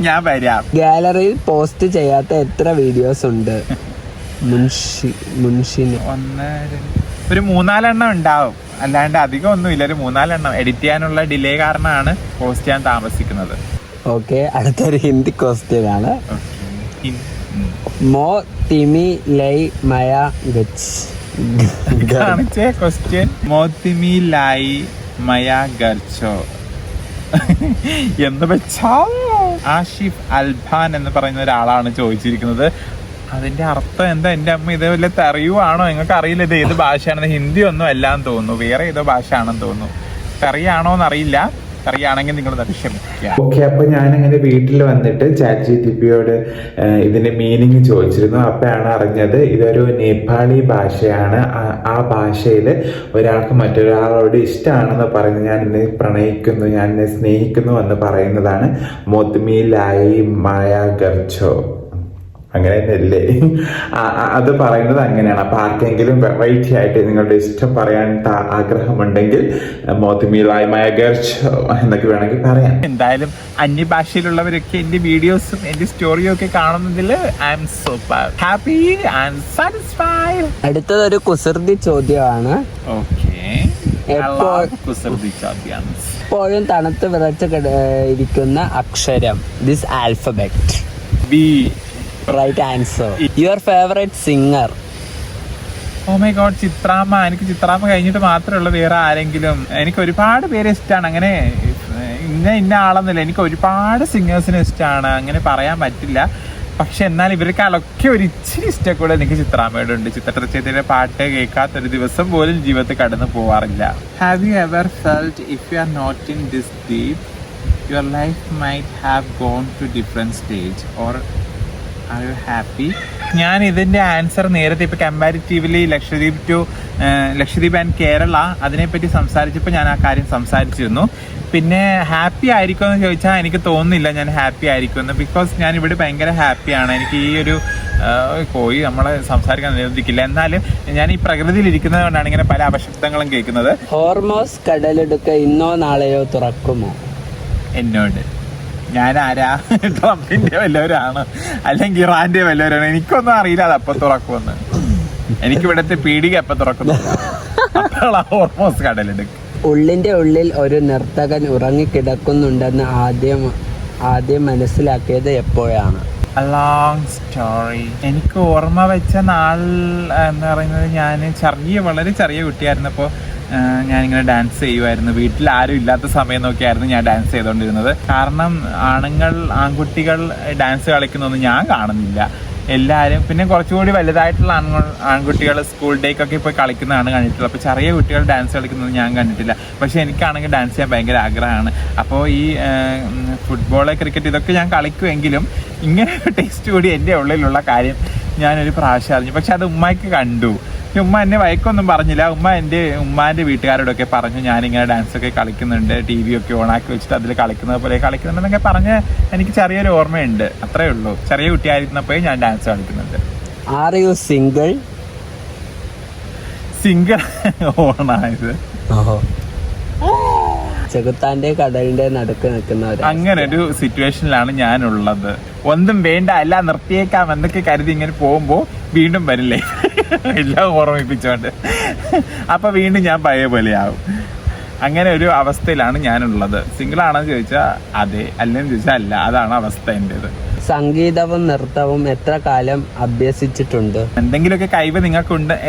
ഞാൻ വരാം. ഗാലറിയിൽ പോസ്റ്റ് ചെയ്യാത്ത എത്ര വീഡിയോസ് ഉണ്ട്? മുൻഷിന് ഒരു 3-4 ഉണ്ടാവും, അല്ലാണ്ട് അധികം ഒന്നുമില്ല. ഒരു 4 എഡിറ്റ് ചെയ്യാനുള്ള ഡിലേ കാരണമാണ് പോസ്റ്റ് ചെയ്യാൻ താമസിക്കുന്നത്. ഓക്കെ, അടുത്തൊരു ഹിന്ദി ക്വസ്റ്റ്യൻ ആണ്. മോ തിമി ലൈ മയ ഗച്ച്. കാണിച്ചേ ക്വസ്റ്റ്യൻ. മോത്തിമി ലായി മയ ഗർച്ചോ എന്ന് വെച്ചാ ആഷിഫ് അൽബാൻ എന്ന് പറയുന്ന ഒരാളാണ് ചോദിച്ചിരിക്കുന്നത്. അതിന്റെ അർത്ഥം എന്താ? എൻ്റെ അമ്മ ഇത് വല്ല തെറിയുവാണോ? നിങ്ങൾക്ക് അറിയില്ല ഇത് ഏത് ഭാഷയാണെന്ന്. ഹിന്ദി ഒന്നും അല്ലാന്ന് തോന്നുന്നു, വേറെ ഏതോ ഭാഷ ആണെന്ന് തോന്നുന്നു. തെറിയാണോന്ന് അറിയില്ല. അറിയാണെങ്കിൽ നിങ്ങൾ അത് ക്ഷമിക്കുക. ഓക്കെ, അപ്പൊ ഞാൻ അങ്ങനെ വീട്ടിൽ വന്നിട്ട് ChatGPTയോട് ഇതിന്റെ മീനിങ് ചോദിച്ചിരുന്നു. അപ്പോഴാണ് അറിഞ്ഞത് ഇതൊരു നേപ്പാളി ഭാഷയാണ്. ആ ഭാഷയിൽ ഒരാൾക്ക് മറ്റൊരാളോട് ഇഷ്ടമാണെന്ന് പറഞ്ഞ് ഞാൻ എന്നെ പ്രണയിക്കുന്നു, ഞാൻ എന്നെ സ്നേഹിക്കുന്നു എന്ന് പറയുന്നതാണ് മോത്മി ലായി മായ ഗർച്ചോ. അങ്ങനെ തന്നെയല്ലേ അത് പറയുന്നത്? അങ്ങനെയാണ്. അപ്പൊ ആർക്കെങ്കിലും വെറൈറ്റി ആയിട്ട് നിങ്ങളുടെ ഇഷ്ടം പറയാൻ ആഗ്രഹമുണ്ടെങ്കിൽ മോത്തിമീലായി മായ ഗർച്ചോ എന്നൊക്കെ വേണമെങ്കിൽ പറയാം. എന്തായാലും അന്യഭാഷയിലുള്ളവരൊക്കെ എന്റെ വീഡിയോസും എന്റെ സ്റ്റോറിയും ഒക്കെ കാണുന്നതിൽ I am super happy and satisfied. അടുത്തതൊരു കുസൃതി ചോദ്യമാണ്. എപ്പോഴും തണുത്ത് വിറച്ച് ഇരിക്കുന്ന അക്ഷരം. This alphabet. B. Right answer. Your favourite singer? Oh my god, ചിത്രാമ്മ. എനിക്ക് ചിത്രാമ്മ കഴിഞ്ഞിട്ട് മാത്രമേ ഉള്ളൂ വേറെ ആരെങ്കിലും. എനിക്ക് ഒരുപാട് പേരെ ഇഷ്ടമാണ്. അങ്ങനെ ഇന്ന ആളെന്നില്ല, എനിക്ക് ഒരുപാട് സിംഗേഴ്സിനെ ഇഷ്ടമാണ്. അങ്ങനെ പറയാൻ പറ്റില്ല. പക്ഷെ എന്നാൽ ഇവർക്കാളൊക്കെ ഒരു ഇച്ചിരി ഇഷ്ടം കൂടെ എനിക്ക് ചിത്രാമ്മയുടെ ഉണ്ട്. ചിത്രചേച്ചിയുടെ പാട്ട് കേൾക്കാത്തൊരു ദിവസം പോലും ജീവിതത്തിൽ കടന്നു പോവാറില്ല. Have you ever felt if you are not in this deep your life might have gone to different stage or are you happy? ഞാൻ ഇതിൻ്റെ ആൻസർ നേരത്തെ ഇപ്പോൾ കമ്പാരിറ്റീവ്ലി ലക്ഷദ്വീപ് ആൻഡ് കേരള അതിനെപ്പറ്റി സംസാരിച്ചപ്പോൾ ഞാൻ ആ കാര്യം സംസാരിച്ചിരുന്നു. പിന്നെ ഹാപ്പി ആയിരിക്കുമോ എന്ന് ചോദിച്ചാൽ എനിക്ക് തോന്നുന്നില്ല ഞാൻ ഹാപ്പി ആയിരിക്കുമെന്ന്. ബിക്കോസ് ഞാൻ ഇവിടെ ഭയങ്കര ഹാപ്പിയാണ്. എനിക്ക് ഈ ഒരു കോഴി നമ്മളെ സംസാരിക്കാൻ അനുവദിക്കില്ല. എന്നാലും ഞാൻ ഈ പ്രകൃതിയിൽ ഇരിക്കുന്നത് കൊണ്ടാണ് ഇങ്ങനെ പല അപശബ്ദങ്ങളും കേൾക്കുന്നത്. ഹോർമോസ് കടലെടുക്ക ഇന്നോ നാളെയോ തുറക്കുമോ? എന്നോട് ഞാൻ ആരാ? ട്രംപിന്റെ വല്ലവരാണ് അല്ലെങ്കിൽ ഇറാന്റെ വല്ലവരാണ്? എനിക്കൊന്നും അറിയില്ല അത് എപ്പോൾ തുറക്കുമെന്ന്. എനിക്ക് ഇവിടുത്തെ പീടിക എപ്പോൾ തുറക്കുന്നു ഹോർമോസ് കടലെടുക്കും. ഉള്ളിന്റെ ഉള്ളിൽ ഒരു നർത്തകൻ ഉറങ്ങിക്കിടക്കുന്നുണ്ടെന്ന് ആദ്യം മനസ്സിലാക്കിയത് എപ്പോഴാണ്? Long story. എനിക്ക് ഓർമ്മ വെച്ച നാൾ എന്ന് പറയുന്നത് ഞാൻ വളരെ ചെറിയ കുട്ടിയായിരുന്നപ്പോൾ ഞാനിങ്ങനെ ഡാൻസ് ചെയ്യുമായിരുന്നു. വീട്ടിൽ ആരും ഇല്ലാത്ത സമയം നോക്കിയായിരുന്നു ഞാൻ ഡാൻസ് ചെയ്തുകൊണ്ടിരുന്നത്. കാരണം ആൺകുട്ടികൾ ഡാൻസ് കളിക്കുന്നൊന്നും ഞാൻ കാണുന്നില്ല. എല്ലാവരും പിന്നെ കുറച്ചുകൂടി വലുതായിട്ടുള്ള ആൺകുട്ടികൾ സ്കൂൾ ഡേക്കൊക്കെ പോയി കളിക്കുന്നതാണ് കണ്ടിട്ടുള്ളത്. അപ്പോൾ ചെറിയ കുട്ടികൾ ഡാൻസ് കളിക്കുന്നത് ഞാൻ കണ്ടിട്ടില്ല. പക്ഷേ എനിക്കാണെങ്കിൽ ഡാൻസ് ചെയ്യാൻ ഭയങ്കര ആഗ്രഹമാണ്. അപ്പോൾ ഈ ഫുട്ബോൾ, ക്രിക്കറ്റ് ഇതൊക്കെ ഞാൻ കളിക്കുമെങ്കിലും ഇങ്ങനെ ഒരു ടേസ്റ്റ് കൂടി എൻ്റെ ഉള്ളിലുള്ള കാര്യം ഞാനൊരു പ്രാവശ്യം അറിഞ്ഞു. പക്ഷെ അത് ഉമ്മയ്ക്ക് കണ്ടു. ഉമ്മ എന്നെ വഴക്കൊന്നും പറഞ്ഞില്ല. ഉമ്മാന്റെ വീട്ടുകാരോടൊക്കെ പറഞ്ഞു ഞാനിങ്ങനെ ഡാൻസ് ഒക്കെ കളിക്കുന്നുണ്ട്, TV ഒക്കെ ഓണാക്കി വെച്ചിട്ട് അതിൽ കളിക്കുന്നത് പോലെ കളിക്കുന്നുണ്ടെന്നൊക്കെ പറഞ്ഞ് എനിക്ക് ചെറിയൊരു ഓർമ്മയുണ്ട്. അത്രേ ഉള്ളൂ. ചെറിയ കുട്ടിയായിരുന്നപ്പോഴേ ഞാൻ ഡാൻസ് കളിക്കുന്നുണ്ട്. Are you single? സിംഗിൾ ഓണായത് ചെകുത്താന്റെ കടലിന്റെ നടുക്ക് നിൽക്കുന്നവർ. അങ്ങനെ ഒരു സിറ്റുവേഷനിലാണ് ഞാനുള്ളത്. ഒന്നും വേണ്ട, എല്ലാം നിർത്തിയേക്കാം എന്നൊക്കെ കരുതി ഇങ്ങനെ പോകുമ്പോ വീണ്ടും വരില്ലേ എല്ലാം ഓർമ്മിപ്പിച്ചോണ്ട്. അപ്പൊ വീണ്ടും ഞാൻ പഴയ പോലെയാവും. അങ്ങനെ ഒരു അവസ്ഥയിലാണ് ഞാനുള്ളത്. സിംഗിൾ ആണെന്ന് ചോദിച്ചാൽ അതെ, അല്ലെന്ന് ചോദിച്ചാൽ അല്ല. അതാണ് അവസ്ഥ എന്റേത്. സംഗീതവും നൃത്തവും എത്ര കാലം അഭ്യസിച്ചിട്ടുണ്ട്? എന്തെങ്കിലുമൊക്കെ കഴിവ്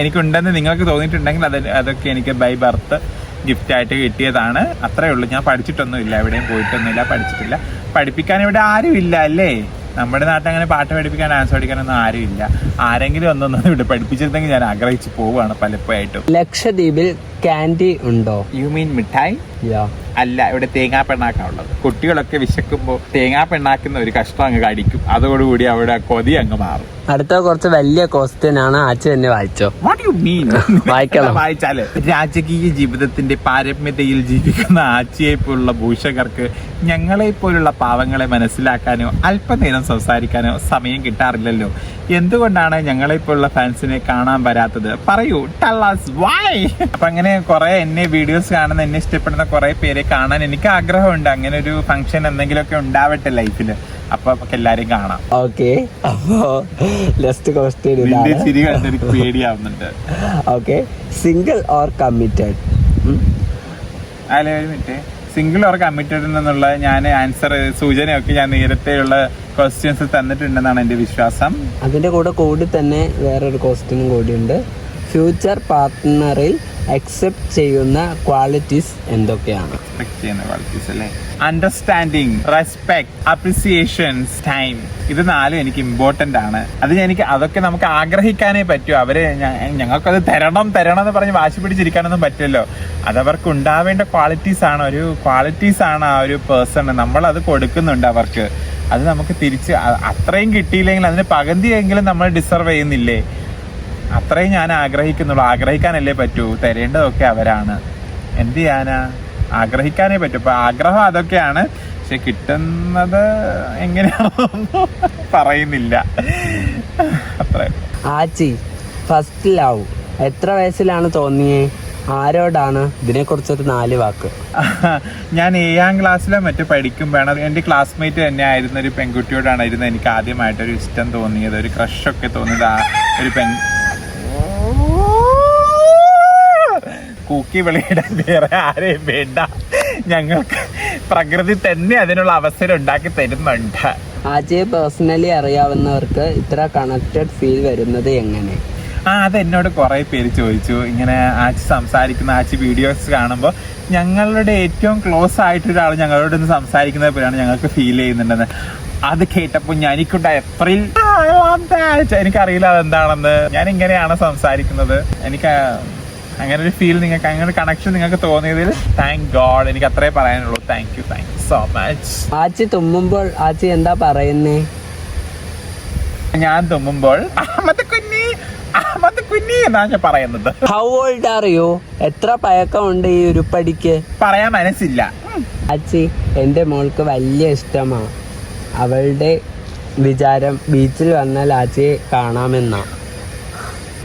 എനിക്കുണ്ടെന്ന് നിങ്ങൾക്ക് തോന്നിയിട്ടുണ്ടെങ്കിൽ അതൊക്കെ എനിക്ക് ബൈ ബർത്ത് ഗിഫ്റ്റ് ആയിട്ട് കിട്ടിയതാണ്. അത്രേ ഉള്ളൂ. ഞാൻ പഠിച്ചിട്ടൊന്നുമില്ല, എവിടെയും പോയിട്ടൊന്നുമില്ല, പഠിച്ചിട്ടില്ല. പഠിപ്പിക്കാൻ ഇവിടെ ആരും ഇല്ല അല്ലേ? നമ്മുടെ നാട്ടിൽ അങ്ങനെ പാട്ട് പഠിപ്പിക്കാൻ, ഡാൻസ് പഠിക്കാനൊന്നും ആരും ഇല്ല. ആരെങ്കിലും ഒന്നൊന്നും ഇവിടെ പഠിപ്പിച്ചിരുന്നെങ്കിൽ ഞാൻ ആഗ്രഹിച്ചു പോവുകയാണ് പലപ്പോഴായിട്ടും. ലക്ഷദ്വീപിൽ ക്യാൻഡി ഉണ്ടോ? യു മീൻ മിഠായി? അല്ല, ഇവിടെ തേങ്ങാ പെണ്ണാക്കാണ് ഉള്ളത്. കുട്ടികളൊക്കെ വിശക്കുമ്പോൾ തേങ്ങാ പെണ്ണാക്കുന്ന ഒരു കഷ്ണം അങ്ങ് കടിക്കും. അതോടുകൂടി അവിടെ കൊതി അങ്ങ് മാറും. അടുത്ത കുറച്ച് വലിയ ക്വസ്റ്റ്യൻ ആണ്. ആച്ചു തന്നെ വായിച്ചോ. What you mean? വായിച്ചാല് രാജകീയ ജീവിതത്തിന്റെ പാരമ്യതയിൽ ജീവിക്കുന്ന ആച്ചിയെ പോലുള്ള ഭൂഷകർക്ക് ഞങ്ങളെ പോലുള്ള പാവങ്ങളെ മനസ്സിലാക്കാനോ അല്പനേരം സംസാരിക്കാനോ സമയം കിട്ടാറില്ലല്ലോ. എന്തുകൊണ്ടാണ് ഞങ്ങളെ പോലുള്ള ഫാൻസിനെ കാണാൻ വരാത്തത്? പറയൂ, tell us why. അപ്പൊ അങ്ങനെ കുറെ എന്നെ വീഡിയോസ് കാണുന്ന, എന്നെ ഇഷ്ടപ്പെടുന്ന കുറെ പേരെ കാണാൻ എനിക്ക് ആഗ്രഹമുണ്ട്. അങ്ങനെ ഒരു ഫംഗ്ഷൻ എന്തെങ്കിലുമൊക്കെ ഉണ്ടാവട്ടെ ലൈഫില്. അപ്പൊ എല്ലാരെയും കാണാം. ഓക്കെ, അപ്പോ ലാസ്റ്റ് ക്വസ്റ്റ്യൻ ചിരി കണ്ടിട്ട് എനിക്ക് പേടിയാവുന്നുണ്ട്. Okay, single or committed? അല്ല, ഒരു മിനിറ്റ്. സിംഗിൾ ഓർ കമ്മിറ്റഡ് എന്നുള്ള ഞാൻ ആൻസർ സൂചനയൊക്കെ ഞാൻ നേരത്തെയുള്ള ക്വസ്റ്റ്യൻസ് തന്നിട്ടുണ്ടെന്നാണ് എൻ്റെ വിശ്വാസം. അതിന്റെ കൂടി തന്നെ വേറൊരു ക്വസ്റ്റ്യനും കൂടിയുണ്ട്. ഫ്യൂച്ചർ പാർട്ട്ണറിൽ അക്സെപ്റ്റ് ചെയ്യുന്ന ക്വാളിറ്റീസ് എന്തൊക്കെയാണ്? അല്ലേ? Understanding, respect, appreciations, time. ഇത് 4 എനിക്ക് ഇമ്പോർട്ടന്റ് ആണ്. അതൊക്കെ നമുക്ക് ആഗ്രഹിക്കാനേ പറ്റൂ. അവര് ഞങ്ങൾക്കത് തരണം എന്ന് പറഞ്ഞ് വാശി പിടിച്ചിരിക്കാനൊന്നും പറ്റില്ലല്ലോ. അതവർക്ക് ഉണ്ടാവേണ്ട ക്വാളിറ്റീസ് ആണ് ആ ഒരു പേഴ്സൺ. നമ്മൾ അത് കൊടുക്കുന്നുണ്ട് അവർക്ക്. അത് നമുക്ക് തിരിച്ച് അത്രയും കിട്ടിയില്ലെങ്കിൽ അതിന് പകുതിയെങ്കിലും നമ്മൾ ഡിസർവ് ചെയ്യുന്നില്ലേ? അത്രയും ഞാൻ ആഗ്രഹിക്കുന്നുള്ളൂ. ആഗ്രഹിക്കാനല്ലേ പറ്റൂ. തരേണ്ടതൊക്കെ അവരാണ്. എന്ത് ചെയ്യാനാ? ആഗ്രഹിക്കാനേ പറ്റൂ. അപ്പൊ ആഗ്രഹം അതൊക്കെയാണ്. പക്ഷെ കിട്ടുന്നത് എങ്ങനെയാണെന്നൊന്നും പറയുന്നില്ല. അത്ര. ആച്ചി, ഫസ്റ്റ് ലവ് എത്ര വയസ്സിലാണ് തോന്നിയേ? ആരോടാണ്? ഇതിനെക്കുറിച്ചൊരു 4 വാക്ക്. ഞാൻ 7ാം ക്ലാസ്സിലോ മറ്റോ പഠിക്കുമ്പോഴാണ് എൻ്റെ ക്ലാസ്മേറ്റ് തന്നെ ആയിരുന്ന ഒരു പെൺകുട്ടിയോടാണ് എനിക്ക് ആദ്യമായിട്ടൊരു ഇഷ്ടം തോന്നിയത്, ഒരു ക്രഷൊക്കെ തോന്നിയത്. ആ ഒരു കൂക്കി വിളിയിടാൻ വേറെ ആരെയും വേണ്ട. ഞങ്ങൾക്ക് പ്രകൃതി തന്നെ അതിനുള്ള അവസരം ഉണ്ടാക്കി തരുന്നുണ്ട്. ആച്ചിയെ പേഴ്സണലി അറിയാവുന്നവർക്ക് ഇത്ര കണക്റ്റഡ് ഫീൽ വരുന്നത് എങ്ങനെ? അതെന്നോട് കുറെ പേര് ചോദിച്ചു. ഇങ്ങനെ ആച്ചി സംസാരിക്കുന്ന, ആച്ചി വീഡിയോസ് കാണുമ്പോൾ ഞങ്ങളുടെ ഏറ്റവും ക്ലോസ് ആയിട്ടൊരാൾ ഞങ്ങളോട് ഒന്ന് സംസാരിക്കുന്നത് പോലെയാണ് ഞങ്ങൾക്ക് ഫീൽ ചെയ്യുന്നുണ്ടെന്ന്. അത് കേട്ടപ്പോൾ എനിക്കുണ്ടായ എനിക്കറിയില്ല അതെന്താണെന്ന്. ഞാൻ ഇങ്ങനെയാണ് സംസാരിക്കുന്നത്. എനിക്ക് അങ്ങനെ ഒരു ഫീൽ നിങ്ങൾക്ക്, അങ്ങനെ ഒരു കണക്ഷൻ നിങ്ങൾക്ക് തോന്നിയതിൽ താങ്ക് ഗോഡ്. എനിക്ക് അത്രേ പറയാനുള്ളൂ. Thank you so much. Achi തുമ്മുമ്പോൾ ആച്ചി എന്താ പറയുന്നേ? ഞാൻ തുമ്മുമ്പോൾ അഹമ്മദ് കുഞ്ഞി എന്നാണ് ഞാൻ പറയുന്നത്. How old are you? എത്ര പഴക്കമുണ്ട് ഈ ഉരുപ്പടിക്ക്? പറയാൻ മനസ്സില്ല. ആച്ചി, എൻ്റെ മോൾക്ക് വലിയ ഇഷ്ടമാണ്. അവളുടെ വിചാരം ബീച്ചിൽ വന്നാൽ ആച്ചിയെ കാണാമെന്നാ.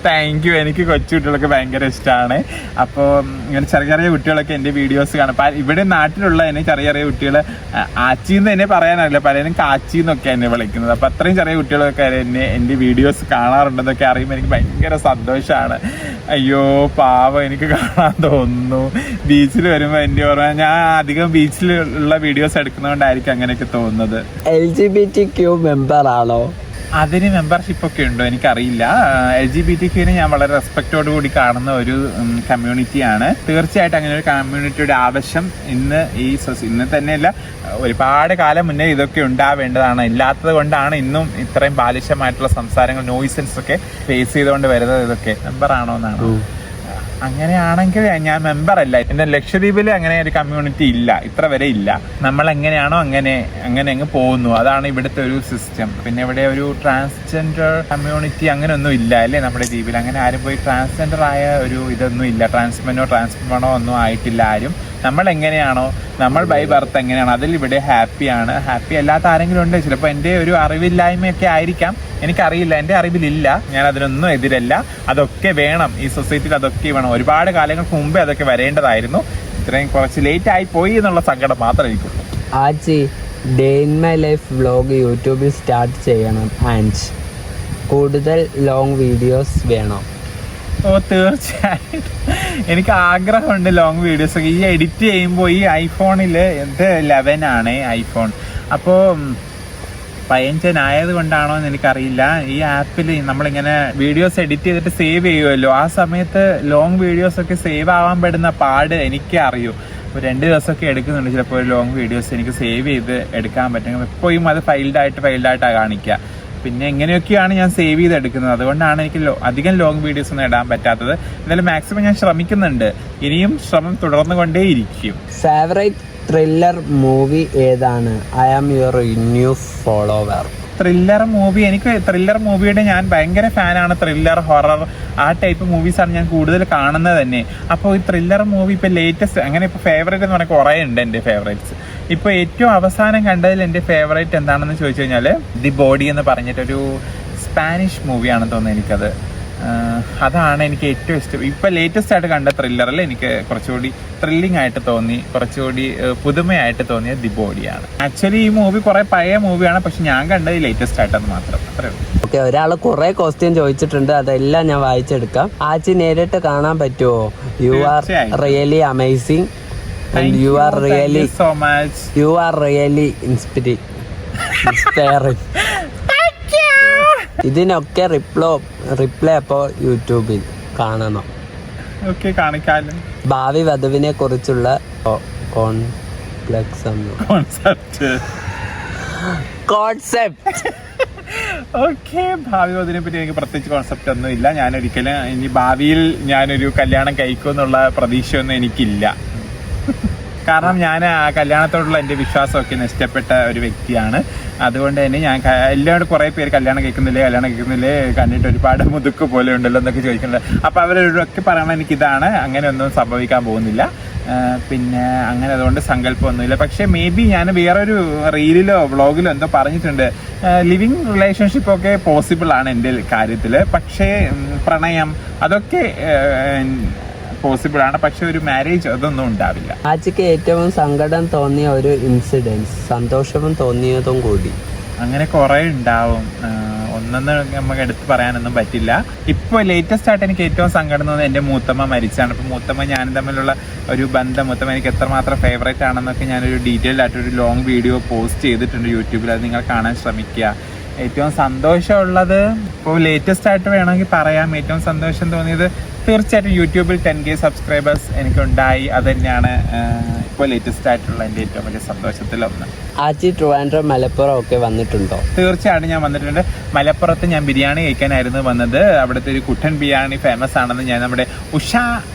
Thank you. എനിക്ക് കൊച്ചു കുട്ടികളൊക്കെ ഭയങ്കര ഇഷ്ടമാണ്. അപ്പോൾ ഇങ്ങനെ ചെറിയ കുട്ടികളൊക്കെ എൻ്റെ വീഡിയോസ് കാണും. ഇവിടെ നാട്ടിലുള്ള എന്നെ ചെറിയ കുട്ടികൾ ആച്ചിന്ന് എന്നെ പറയാനറിയില്ല, പലരും കാച്ചിന്നൊക്കെ എന്നെ വിളിക്കുന്നത്. അപ്പോൾ അത്രയും ചെറിയ കുട്ടികളൊക്കെ എൻ്റെ വീഡിയോസ് കാണാറുണ്ടെന്നൊക്കെ അറിയുമ്പോൾ എനിക്ക് ഭയങ്കര സന്തോഷമാണ്. അയ്യോ പാവം, എനിക്ക് കാണാൻ തോന്നുന്നു. ബീച്ചിൽ വരുമ്പോൾ എൻ്റെ ഓർമ്മ, ഞാൻ അധികം ബീച്ചിലുള്ള വീഡിയോസ് എടുക്കുന്നതുകൊണ്ടായിരിക്കും അങ്ങനെയൊക്കെ തോന്നുന്നത്. LGBTQ മെമ്പർ ആണോ? അതിന് മെമ്പർഷിപ്പ് ഒക്കെ ഉണ്ടോ എനിക്കറിയില്ല. LGBTQനെ ഞാൻ വളരെ റെസ്പെക്റ്റോട് കൂടി കാണുന്ന ഒരു കമ്മ്യൂണിറ്റിയാണ്. തീർച്ചയായിട്ടും അങ്ങനെ ഒരു കമ്മ്യൂണിറ്റിയുടെ ആവശ്യം ഇന്ന് തന്നെയല്ല, ഒരുപാട് കാലം മുന്നേ ഇതൊക്കെ ഉണ്ടാവേണ്ടതാണ്. ഇല്ലാത്തത് കൊണ്ടാണ് ഇന്നും ഇത്രയും ബാലിശമായിട്ടുള്ള സംസാരങ്ങൾ, നോയ്സൻസ് ഒക്കെ ഫേസ് ചെയ്തുകൊണ്ട് വരുന്നത്. ഇതൊക്കെ മെമ്പർ ആണോ എന്നാണ്. അങ്ങനെയാണെങ്കിൽ ഞാൻ മെമ്പർ അല്ല. എൻ്റെ ലക്ഷദ്വീപിൽ അങ്ങനെ ഒരു കമ്മ്യൂണിറ്റി ഇല്ല, ഇത്ര വരെ ഇല്ല. നമ്മൾ എങ്ങനെയാണോ അങ്ങനെ അങ്ങ് പോകുന്നു. അതാണ് ഇവിടുത്തെ ഒരു സിസ്റ്റം. പിന്നെ ഇവിടെ ഒരു ട്രാൻസ്ജെൻഡർ കമ്മ്യൂണിറ്റി അങ്ങനെ ഒന്നും ഇല്ല അല്ലേ നമ്മുടെ ദ്വീപിൽ. അങ്ങനെ ആരും പോയി ട്രാൻസ്ജെൻഡർ ആയ ഒരു ഇതൊന്നും ഇല്ല. ട്രാൻസ്മെനോ ഒന്നും ആയിട്ടില്ല ആരും. നമ്മൾ എങ്ങനെയാണോ, നമ്മൾ ബൈ ബർത്ത് എങ്ങനെയാണോ അതിൽ ഇവിടെ ഹാപ്പിയാണ്. ഹാപ്പി അല്ലാത്ത ആരെങ്കിലും ഉണ്ട്? ചിലപ്പോൾ എൻ്റെ ഒരു അറിവില്ലായ്മയൊക്കെ ആയിരിക്കാം, എനിക്കറിയില്ല, എൻ്റെ അറിവിലില്ല. ഞാൻ അതിനൊന്നും എതിരല്ല. അതൊക്കെ വേണം ഈ സൊസൈറ്റിയിൽ, അതൊക്കെ വേണം. ഒരുപാട് കാലങ്ങൾക്ക് മുമ്പേ അതൊക്കെ വരേണ്ടതായിരുന്നു. ഇത്രയും കുറച്ച് ലേറ്റ് ആയി പോയി എന്നുള്ള സങ്കടം മാത്രമേ എനിക്കുള്ളൂ. Achi day in my life vlog യൂട്യൂബിൽ സ്റ്റാർട്ട് ചെയ്യണം ആൻഡ് കൂടുതൽ ലോങ് വീഡിയോസ് വേണം. ഓ തീർച്ചയായിട്ടും എനിക്ക് ആഗ്രഹമുണ്ട് ലോങ് വീഡിയോസ് ഒക്കെ. ഈ എഡിറ്റ് ചെയ്യുമ്പോൾ ഈ ഐഫോണിൽ ഇത് 11 ആണ് ഐഫോൺ. അപ്പോൾ പയഞ്ചനായത് കൊണ്ടാണോ എന്ന് എനിക്കറിയില്ല. ഈ ആപ്പിൽ നമ്മളിങ്ങനെ വീഡിയോസ് എഡിറ്റ് ചെയ്തിട്ട് സേവ് ചെയ്യുമല്ലോ, ആ സമയത്ത് ലോങ് വീഡിയോസൊക്കെ സേവ് ആവാൻ പെടുന്ന പാട് എനിക്ക് അറിയൂ. ഒരു 2 ദിവസമൊക്കെ എടുക്കുന്നുണ്ട് ചിലപ്പോൾ ഒരു ലോങ് വീഡിയോസ് എനിക്ക് സേവ് ചെയ്ത് എടുക്കാൻ പറ്റും. എപ്പോഴും അത് ഫൈൽഡായിട്ടാണ് കാണിക്കുക. പിന്നെ എങ്ങനെയൊക്കെയാണ് ഞാൻ സേവ് ചെയ്തെടുക്കുന്നത്. അതുകൊണ്ടാണ് എനിക്ക് അധികം ലോങ് വീഡിയോസ് ഒന്നും ഇടാൻ പറ്റാത്തത്. എന്നാലും മാക്സിമം ഞാൻ ശ്രമിക്കുന്നുണ്ട്. ഇനിയും ശ്രമം തുടർന്നുകൊണ്ടേയിരിക്കും. ഫേവറേറ്റ് ത്രില്ലർ മൂവി ഏതാണ്? I am your new follower. Thriller movie, എനിക്ക് ത്രില്ലർ മൂവിയുടെ ഞാൻ ഭയങ്കര ഫാനാണ്. ത്രില്ലർ, ഹൊറർ ആ ടൈപ്പ് മൂവീസാണ് ഞാൻ കൂടുതൽ കാണുന്നത് തന്നെ. അപ്പോൾ ഈ ത്രില്ലർ മൂവി ഇപ്പോൾ ലേറ്റസ്റ്റ് അങ്ങനെ ഇപ്പോൾ ഫേവറേറ്റ് എന്ന് പറഞ്ഞാൽ കുറേ ഉണ്ട് എൻ്റെ ഫേവറേറ്റ്സ്. ഇപ്പോൾ ഏറ്റവും അവസാനം കണ്ടതിൽ എൻ്റെ ഫേവറേറ്റ് എന്താണെന്ന് ചോദിച്ചു കഴിഞ്ഞാൽ ദി ബോഡി എന്ന് പറഞ്ഞിട്ടൊരു സ്പാനിഷ് മൂവിയാണെന്ന് തോന്നുന്നു എനിക്കത്. അതാണ് എനിക്ക് ഏറ്റവും ഇഷ്ടം. ഇപ്പോൾ ലേറ്റസ്റ്റ് ആയിട്ട് കണ്ട ത്രില്ലറിൽ എനിക്ക് കുറച്ചുകൂടി ത്രില്ലിംഗ് ആയിട്ട് തോന്നി, കുറച്ചുകൂടി പുതുമയായിട്ട് തോന്നിയ ദി ബോഡിയാണ്. ആക്ച്വലി ഈ മൂവി കുറേ പഴയ മൂവിയാണ്, പക്ഷെ ഞാൻ കണ്ടത് ലേറ്റസ്റ്റ് ആയിട്ടെന്ന് മാത്രം. അത്രേ ഉള്ളൂ. ഓക്കെ, ഒരാൾ കുറെ ക്വസ്റ്റ്യൻ ചോദിച്ചിട്ടുണ്ട്, അതെല്ലാം ഞാൻ വായിച്ചെടുക്കാം. ആച്ചി നേരിട്ട് കാണാൻ പറ്റുമോ? You are really amazing and you are really so much. You are really inspiring. ഇതിനൊക്കെ റിപ്ലൈ അപ്പോൾ യൂട്യൂബിൽ കാണണം. ഓക്കെ, കാണിക്കാലും. ഭാവി വധുവിനെ കുറിച്ചുള്ള കോൺസെപ്റ്റ്. ഓക്കെ, ഭാവി അതിനെ പറ്റി എനിക്ക് പ്രത്യേകിച്ച് കോൺസെപ്റ്റ് ഒന്നും ഇല്ല. ഞാനൊരിക്കലും ഇനി ഭാവിയിൽ ഞാനൊരു കല്യാണം കഴിക്കുമെന്നുള്ള പ്രതീക്ഷയൊന്നും എനിക്കില്ല. കാരണം ഞാൻ ആ കല്യാണത്തോടുള്ള എൻ്റെ വിശ്വാസമൊക്കെ നഷ്ടപ്പെട്ട ഒരു വ്യക്തിയാണ്. അതുകൊണ്ട് തന്നെ ഞാൻ എല്ലാവരും കുറേ പേര് കല്യാണം കഴിക്കുന്നില്ലേ കണ്ടിട്ട് ഒരുപാട് മുതുക്ക് പോലെ ഉണ്ടല്ലോ എന്നൊക്കെ ചോദിക്കുന്നുണ്ട്. അപ്പോൾ അവരൊക്കെ പറയണം എനിക്കിതാണ്, അങ്ങനെയൊന്നും സംഭവിക്കാൻ പോകുന്നില്ല. പിന്നെ അങ്ങനെ അതുകൊണ്ട് സങ്കല്പമൊന്നുമില്ല. പക്ഷേ മേ ബി ഞാൻ വേറൊരു റീലിലോ വ്ളോഗിലോ എന്തോ പറഞ്ഞിട്ടുണ്ട്, ലിവിങ് റിലേഷൻഷിപ്പൊക്കെ പോസിബിൾ ആണ് എൻ്റെ കാര്യത്തിൽ. പക്ഷേ പ്രണയം അതൊക്കെ പോസിബിൾ ആണ്, പക്ഷെ ഒരു മാരേജ് അതൊന്നും ഉണ്ടാവില്ല. ആച്ചിക്ക് ഏറ്റവും സങ്കടം തോന്നിയ ഒരു ഇൻസിഡൻസ്, സന്തോഷവും തോന്നിയതും കൂടി. അങ്ങനെ കുറേ ഉണ്ടാവും, ഒന്നൊന്നും നമുക്ക് എടുത്ത് പറയാനൊന്നും പറ്റില്ല. ഇപ്പോൾ ലേറ്റസ്റ്റ് ആയിട്ട് എനിക്ക് ഏറ്റവും സങ്കടം തോന്നുന്നത് എൻ്റെ മൂത്തമ്മ മരിച്ചാണ്. ഇപ്പോൾ മൂത്തമ്മ ഞാനും തമ്മിലുള്ള ഒരു ബന്ധം, മൂത്തമ്മ എനിക്ക് എത്രമാത്രം ഫേവറേറ്റ് ആണെന്നൊക്കെ ഞാനൊരു ഡീറ്റെയിൽഡ് ആയിട്ടൊരു ലോങ് വീഡിയോ പോസ്റ്റ് ചെയ്തിട്ടുണ്ട് യൂട്യൂബിൽ. അത് നിങ്ങൾ കാണാൻ ശ്രമിക്കുക. ഏറ്റവും സന്തോഷമുള്ളത് ഇപ്പോൾ ലേറ്റസ്റ്റ് ആയിട്ട് വേണമെങ്കിൽ പറയാം. ഏറ്റവും സന്തോഷം തോന്നിയത് തീർച്ചയായിട്ടും യൂട്യൂബിൽ 10K സബ്സ്ക്രൈബേഴ്സ് എനിക്കുണ്ടായി. അത് തന്നെയാണ് ഇപ്പോൾ ലേറ്റസ്റ്റ് ആയിട്ടുള്ള എൻ്റെ ഏറ്റവും വലിയ സന്തോഷത്തിലൊന്ന്. ആച്ചി ട്രിവാൻഡ്രം, മലപ്പുറം ഒക്കെ വന്നിട്ടുണ്ടോ? തീർച്ചയായിട്ടും ഞാൻ വന്നിട്ടുണ്ട്. മലപ്പുറത്ത് ഞാൻ ബിരിയാണി കഴിക്കാനായിരുന്നു വന്നത്. അവിടുത്തെ ഒരു കുട്ടൻ ബിരിയാണി ഫേമസ് ആണെന്ന് ഞാൻ നമ്മുടെ ഉഷ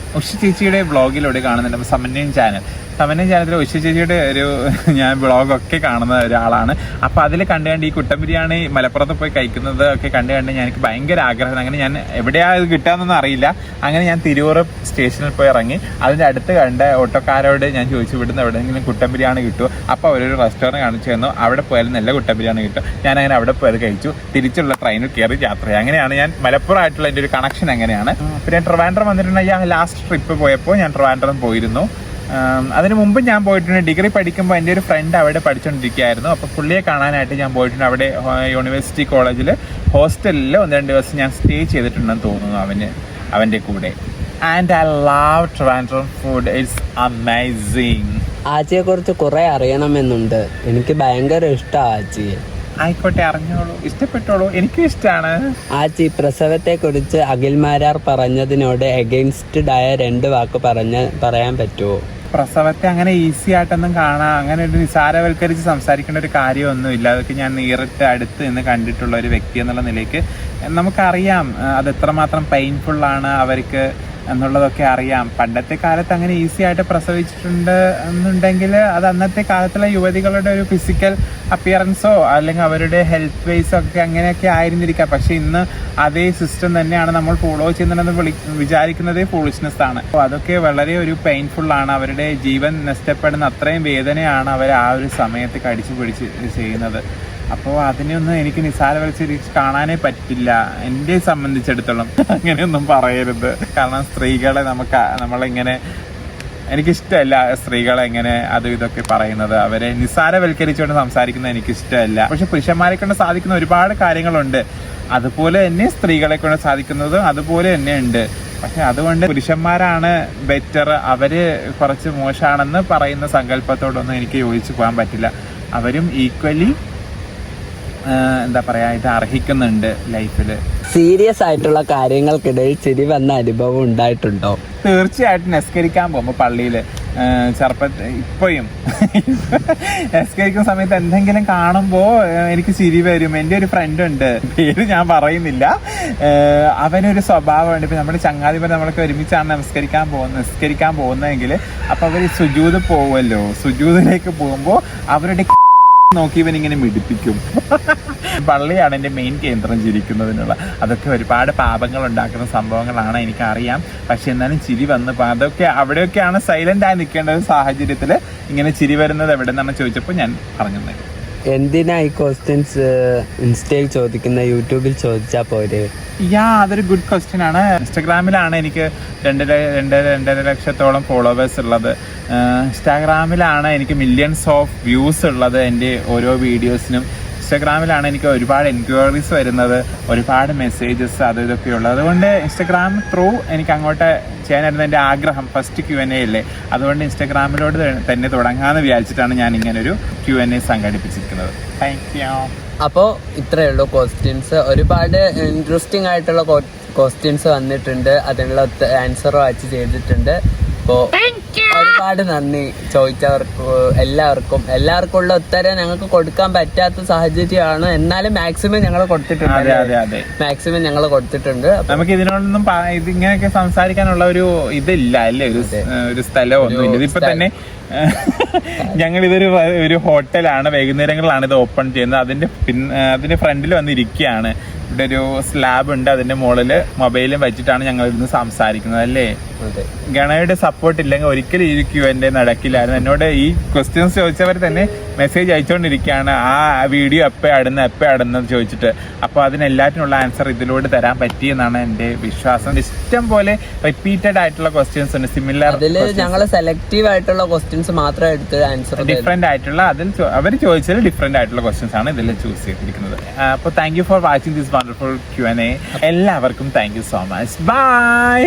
ചേച്ചിയുടെ വ്ളോഗിലൂടെ കാണുന്നുണ്ട്. സമന്വയം ചാനലിൽ ഉഷ ചേച്ചിയുടെ ഒരു ഞാൻ വ്ളോഗൊക്കെ കാണുന്ന ഒരാളാണ്. അപ്പോൾ അതിൽ കണ്ടുകണ്ട് ഈ കുട്ടൻ ബിരിയാണി മലപ്പുറത്ത് പോയി കഴിക്കുന്നത് ഒക്കെ കണ്ടുകണ്ട് എനിക്ക് ഭയങ്കര ആഗ്രഹം. അങ്ങനെ ഞാൻ എവിടെയാണ് ഇത് കിട്ടാമെന്നൊന്നും അറിയില്ല. അങ്ങനെ ഞാൻ തിരൂർ സ്റ്റേഷനിൽ പോയി ഇറങ്ങി. അതിൻ്റെ അടുത്ത് കണ്ട ഓട്ടോക്കാരോട് ഞാൻ ചോദിച്ചു, ഇവിടുന്ന് എവിടെയെങ്കിലും കുട്ടൻ ബിരിയാണി കിട്ടുമോ? അപ്പോൾ അവരൊരു റെസ്റ്റോറൻറ്റ് കാണിച്ചു തന്നു. അവിടെ പോയാലും നല്ല കുട്ടൻ ബിരിയാണി കിട്ടും. ഞാൻ അങ്ങനെ അവിടെ പോയത് കഴിച്ചു. തിരിച്ചുള്ള ട്രെയിനിൽ കയറി യാത്രയായി. അങ്ങനെയാണ് ഞാൻ മലപ്പുറമായിട്ടുള്ള എൻ്റെ ഒരു കണക്ഷൻ അങ്ങനെയാണ്. പിന്നെ ട്രിവാൻഡ്രം വന്നിട്ടുണ്ടെങ്കിൽ ലാസ്റ്റ് ട്രിപ്പ് പോയപ്പോൾ ഞാൻ ട്രിവാൻഡ്രം പോയിരുന്നു. അതിന് മുമ്പ് ഞാൻ പോയിട്ടുണ്ട്. ഡിഗ്രി പഠിക്കുമ്പോൾ എൻ്റെ ഒരു ഫ്രണ്ട് അവിടെ പഠിച്ചുകൊണ്ടിരിക്കുകയായിരുന്നു. അപ്പോൾ പുള്ളിയെ കാണാനായിട്ട് ഞാൻ പോയിട്ടുണ്ട്. അവിടെ യൂണിവേഴ്സിറ്റി കോളേജിൽ ഹോസ്റ്റലിൽ 1-2 ദിവസം ഞാൻ സ്റ്റേ ചെയ്തിട്ടുണ്ടെന്ന് തോന്നുന്നു അവൻ്റെ കൂടെ. And I love Trivandrum food, it's amazing. ആച്ചിയെ കുറിച്ച് കുറെ അറിയണമെന്നുണ്ട്. എനിക്ക് ഭയങ്കര ഇഷ്ടമാണ് ആച്ചിയെ. ആയിക്കോട്ടെ, അറിഞ്ഞോളൂ, ഇഷ്ടപ്പെട്ടോളൂ, എനിക്കും ഇഷ്ടമാണ്. ആച്ചി പ്രസവത്തെ കുറിച്ച് അഖിൽമാരാർ പറഞ്ഞതിനോട് എഗെയിൻസ്റ്റഡ് ആയ 2 വാക്ക് പറയാൻ പറ്റുമോ? പ്രസവത്തെ അങ്ങനെ ഈസി ആയിട്ടൊന്നും കാണാം, അങ്ങനെ ഒരു നിസാരവൽക്കരിച്ച് സംസാരിക്കേണ്ട ഒരു കാര്യമൊന്നുമില്ല. അതൊക്കെ ഞാൻ നേരിട്ട് അടുത്ത് നിന്ന് കണ്ടിട്ടുള്ള ഒരു വ്യക്തി എന്നുള്ള നിലയ്ക്ക് നമുക്കറിയാം അത് എത്രമാത്രം പെയിൻഫുള്ളാണ് അവർക്ക്. എന്നുള്ളതൊക്കെ അറിയാം. പണ്ടത്തെ കാലത്ത് അങ്ങനെ ഈസി ആയിട്ട് പ്രസവിച്ചിട്ടുണ്ട് എന്നുണ്ടെങ്കിൽ അത് അന്നത്തെ കാലത്തുള്ള യുവതികളുടെ ഒരു ഫിസിക്കൽ അപ്പിയറൻസോ അല്ലെങ്കിൽ അവരുടെ ഹെൽത്ത് വൈസോ ഒക്കെ അങ്ങനെയൊക്കെ ആയിരുന്നിരിക്കാം. പക്ഷെ ഇന്ന് അതേ സിസ്റ്റം തന്നെയാണ് നമ്മൾ ഫോളോ ചെയ്യുന്നതെന്ന് വിചാരിക്കുന്നതേ ഫൂളിഷ്നെസ് ആണ്. അപ്പോൾ അതൊക്കെ വളരെ ഒരു പെയിൻഫുൾ ആണ്. അവരുടെ ജീവൻ നഷ്ടപ്പെടുന്ന അത്രയും വേദനയാണ് അവർ ആ ഒരു സമയത്ത് കടിച്ചു പിടിച്ച് ചെയ്യുന്നത്. അപ്പോൾ അതിനെയൊന്നും എനിക്ക് നിസ്സാരവൽക്കരിച്ച് കാണാനേ പറ്റില്ല. എന്നെ സംബന്ധിച്ചിടത്തോളം അങ്ങനെയൊന്നും പറയരുത്. കാരണം സ്ത്രീകളെ നമ്മളിങ്ങനെ എനിക്കിഷ്ടമല്ല സ്ത്രീകളെ ഇങ്ങനെ അതും ഇതൊക്കെ പറയുന്നത്. അവരെ നിസ്സാരവൽക്കരിച്ചുകൊണ്ട് സംസാരിക്കുന്നത് എനിക്കിഷ്ടമല്ല. പക്ഷെ പുരുഷന്മാരെ കൊണ്ട് സാധിക്കുന്ന ഒരുപാട് കാര്യങ്ങളുണ്ട്. അതുപോലെ തന്നെ സ്ത്രീകളെ കൊണ്ട് സാധിക്കുന്നതും അതുപോലെ തന്നെ ഉണ്ട്. പക്ഷെ അതുകൊണ്ട് പുരുഷന്മാരാണ് ബെറ്റർ, അവര് കുറച്ച് മോശമാണെന്ന് പറയുന്ന സങ്കല്പത്തോടൊന്നും എനിക്ക് യോജിച്ചു പോകാൻ പറ്റില്ല. അവരും ഈക്വലി എന്താ പറയാ ഇത് അർഹിക്കുന്നുണ്ട് ലൈഫിൽ. സീരിയസ് ആയിട്ടുള്ള കാര്യങ്ങൾക്കിടയിൽ ചിരി വന്ന അനുഭവം ഉണ്ടായിട്ടുണ്ടോ? തീർച്ചയായിട്ടും നിസ്കരിക്കാൻ പോകുമ്പോൾ പള്ളിയിൽ ഇപ്പോഴും നിസ്കരിക്കുന്ന സമയത്ത് എന്തെങ്കിലും കാണുമ്പോൾ എനിക്ക് ചിരി വരും. എൻ്റെ ഒരു ഫ്രണ്ട് ഉണ്ട്, പേര് ഞാൻ പറയുന്നില്ല. അവനൊരു സ്വഭാവമുണ്ട്. ഇപ്പം നമ്മുടെ ചങ്ങാതിപരം നമ്മളൊക്കെ ഒരുമിച്ചാണ് നിസ്കരിക്കാൻ പോകുന്നതെങ്കിൽ അപ്പോൾ അവർ സുജൂദ് പോവുമല്ലോ, സുജൂദിലേക്ക് പോകുമ്പോൾ അവരുടെ നോക്കി ഇവനിങ്ങനെ മിടിപ്പിക്കും. പള്ളിയാണ് എൻ്റെ മെയിൻ കേന്ദ്രം ചിരിക്കുന്നതിനുള്ള. അതൊക്കെ ഒരുപാട് പാപങ്ങൾ ഉണ്ടാക്കുന്ന സംഭവങ്ങളാണ് എനിക്കറിയാം. പക്ഷെ എന്നാലും ചിരി വന്നപ്പോൾ അവിടെയൊക്കെയാണ് സൈലന്റ് ആയി നിൽക്കേണ്ട ഒരു സാഹചര്യത്തിൽ ഇങ്ങനെ ചിരി വരുന്നത് എവിടെ നിന്നാണ് ചോദിച്ചപ്പോൾ ഞാൻ പറഞ്ഞു തന്നെ. എന്തിനാ ഈ ക്വസ്റ്റ്യൻസ് ഇൻസ്റ്റയിൽ ചോദിക്കുന്ന, യൂട്യൂബിൽ ചോദിച്ചാൽ പോരെ? അതൊരു ഗുഡ് ക്വസ്റ്റ്യൻ ആണ്. ഇൻസ്റ്റഗ്രാമിലാണ് എനിക്ക് 2.5 ലക്ഷത്തോളം ഫോളോവേഴ്സ് ഉള്ളത്. ഇൻസ്റ്റാഗ്രാമിലാണ് എനിക്ക് മില്യൺസ് ഓഫ് വ്യൂസ് ഉള്ളത് എൻ്റെ ഓരോ വീഡിയോസിനും. ഇൻസ്റ്റാഗ്രാമിലാണ് എനിക്ക് ഒരുപാട് എൻക്വയറീസ് വരുന്നത്, ഒരുപാട് മെസ്സേജസ് അത് ഇതൊക്കെ ഉള്ളത്. അതുകൊണ്ട് ഇൻസ്റ്റാഗ്രാം ത്രൂ എനിക്ക് അങ്ങോട്ട് ചെയ്യാനായിരുന്നു എൻ്റെ ആഗ്രഹം. ഫസ്റ്റ് Q&A അല്ലേ, അതുകൊണ്ട് ഇൻസ്റ്റാഗ്രാമിലോട്ട് തന്നെ തുടങ്ങാമെന്ന് വിചാരിച്ചിട്ടാണ് ഞാൻ ഇങ്ങനൊരു Q&A സംഘടിപ്പിച്ചിരിക്കുന്നത്. Thank you. അപ്പോൾ ഇത്രയേ ഉള്ളൂ ക്വസ്റ്റ്യൻസ്. ഒരുപാട് ഇൻട്രസ്റ്റിംഗ് ആയിട്ടുള്ള ക്വസ്റ്റ്യൻസ് വന്നിട്ടുണ്ട്, അതിനുള്ള ആൻസറും അയച്ച് ചെയ്തിട്ടുണ്ട്. അപ്പോൾ ഒരുപാട് നന്ദി ചോദിച്ചവർക്ക് എല്ലാവർക്കും ഉള്ള ഉത്തരം ഞങ്ങൾക്ക് കൊടുക്കാൻ പറ്റാത്ത സാഹചര്യമാണ്. എന്നാലും മാക്സിമം ഞങ്ങൾ കൊടുത്തിട്ടുണ്ട്. നമുക്ക് ഇതിനോടൊന്നും ഇതിങ്ങനെയൊക്കെ സംസാരിക്കാനുള്ള ഒരു ഇതില്ല അല്ലേ, ഒരു സ്ഥലമൊന്നുമില്ല. ഇതിപ്പോ തന്നെ ഞങ്ങളിതൊരു ഹോട്ടലാണ്, വൈകുന്നേരങ്ങളിലാണ് ഇത് ഓപ്പൺ ചെയ്യുന്നത്. അതിന്റെ ഫ്രണ്ടിൽ വന്നിരിക്കുകയാണ്. ഇവിടെ ഒരു സ്ലാബ് ഉണ്ട്, അതിന്റെ മുകളിൽ മൊബൈലും വെച്ചിട്ടാണ് ഞങ്ങൾ ഇരുന്ന് സംസാരിക്കുന്നത് അല്ലേ. ഗണയുടെ സപ്പോർട്ട് ഇല്ലെങ്കിൽ ഒരിക്കലും ഈ Q&A നടക്കില്ലായിരുന്നു. എന്നോട് ഈ ക്വസ്റ്റ്യൻസ് ചോദിച്ചവർ തന്നെ മെസ്സേജ് അയച്ചുകൊണ്ടിരിക്കുകയാണ്, ആ വീഡിയോ എപ്പോഴാടുന്ന ചോദിച്ചിട്ട്. അപ്പോൾ അതിനെല്ലാറ്റിനുള്ള ആൻസർ ഇതിലൂടെ തരാൻ പറ്റിയെന്നാണ് എൻ്റെ വിശ്വാസം. ഇഷ്ടം പോലെ റിപ്പീറ്റഡ് ആയിട്ടുള്ള ക്വസ്റ്റ്യൻസ് ഉണ്ട്, സിമിലർ. ഞങ്ങൾ സെലക്റ്റീവ് ആയിട്ടുള്ള ക്വസ്റ്റ്യൻസ് മാത്രം എടുത്ത് ആൻസർ ഡിഫറെന്റ് ആയിട്ടുള്ള അവർ ചോദിച്ചതിൽ ഡിഫറെന്റ് ആയിട്ടുള്ള ക്വസ്റ്റ്യൻസ് ആണ് ഇതിൽ ചൂസ് ചെയ്തിരിക്കുന്നത്. അപ്പോൾ thank you for watching this wonderful Q&A. എല്ലാവർക്കും thank you so much. By.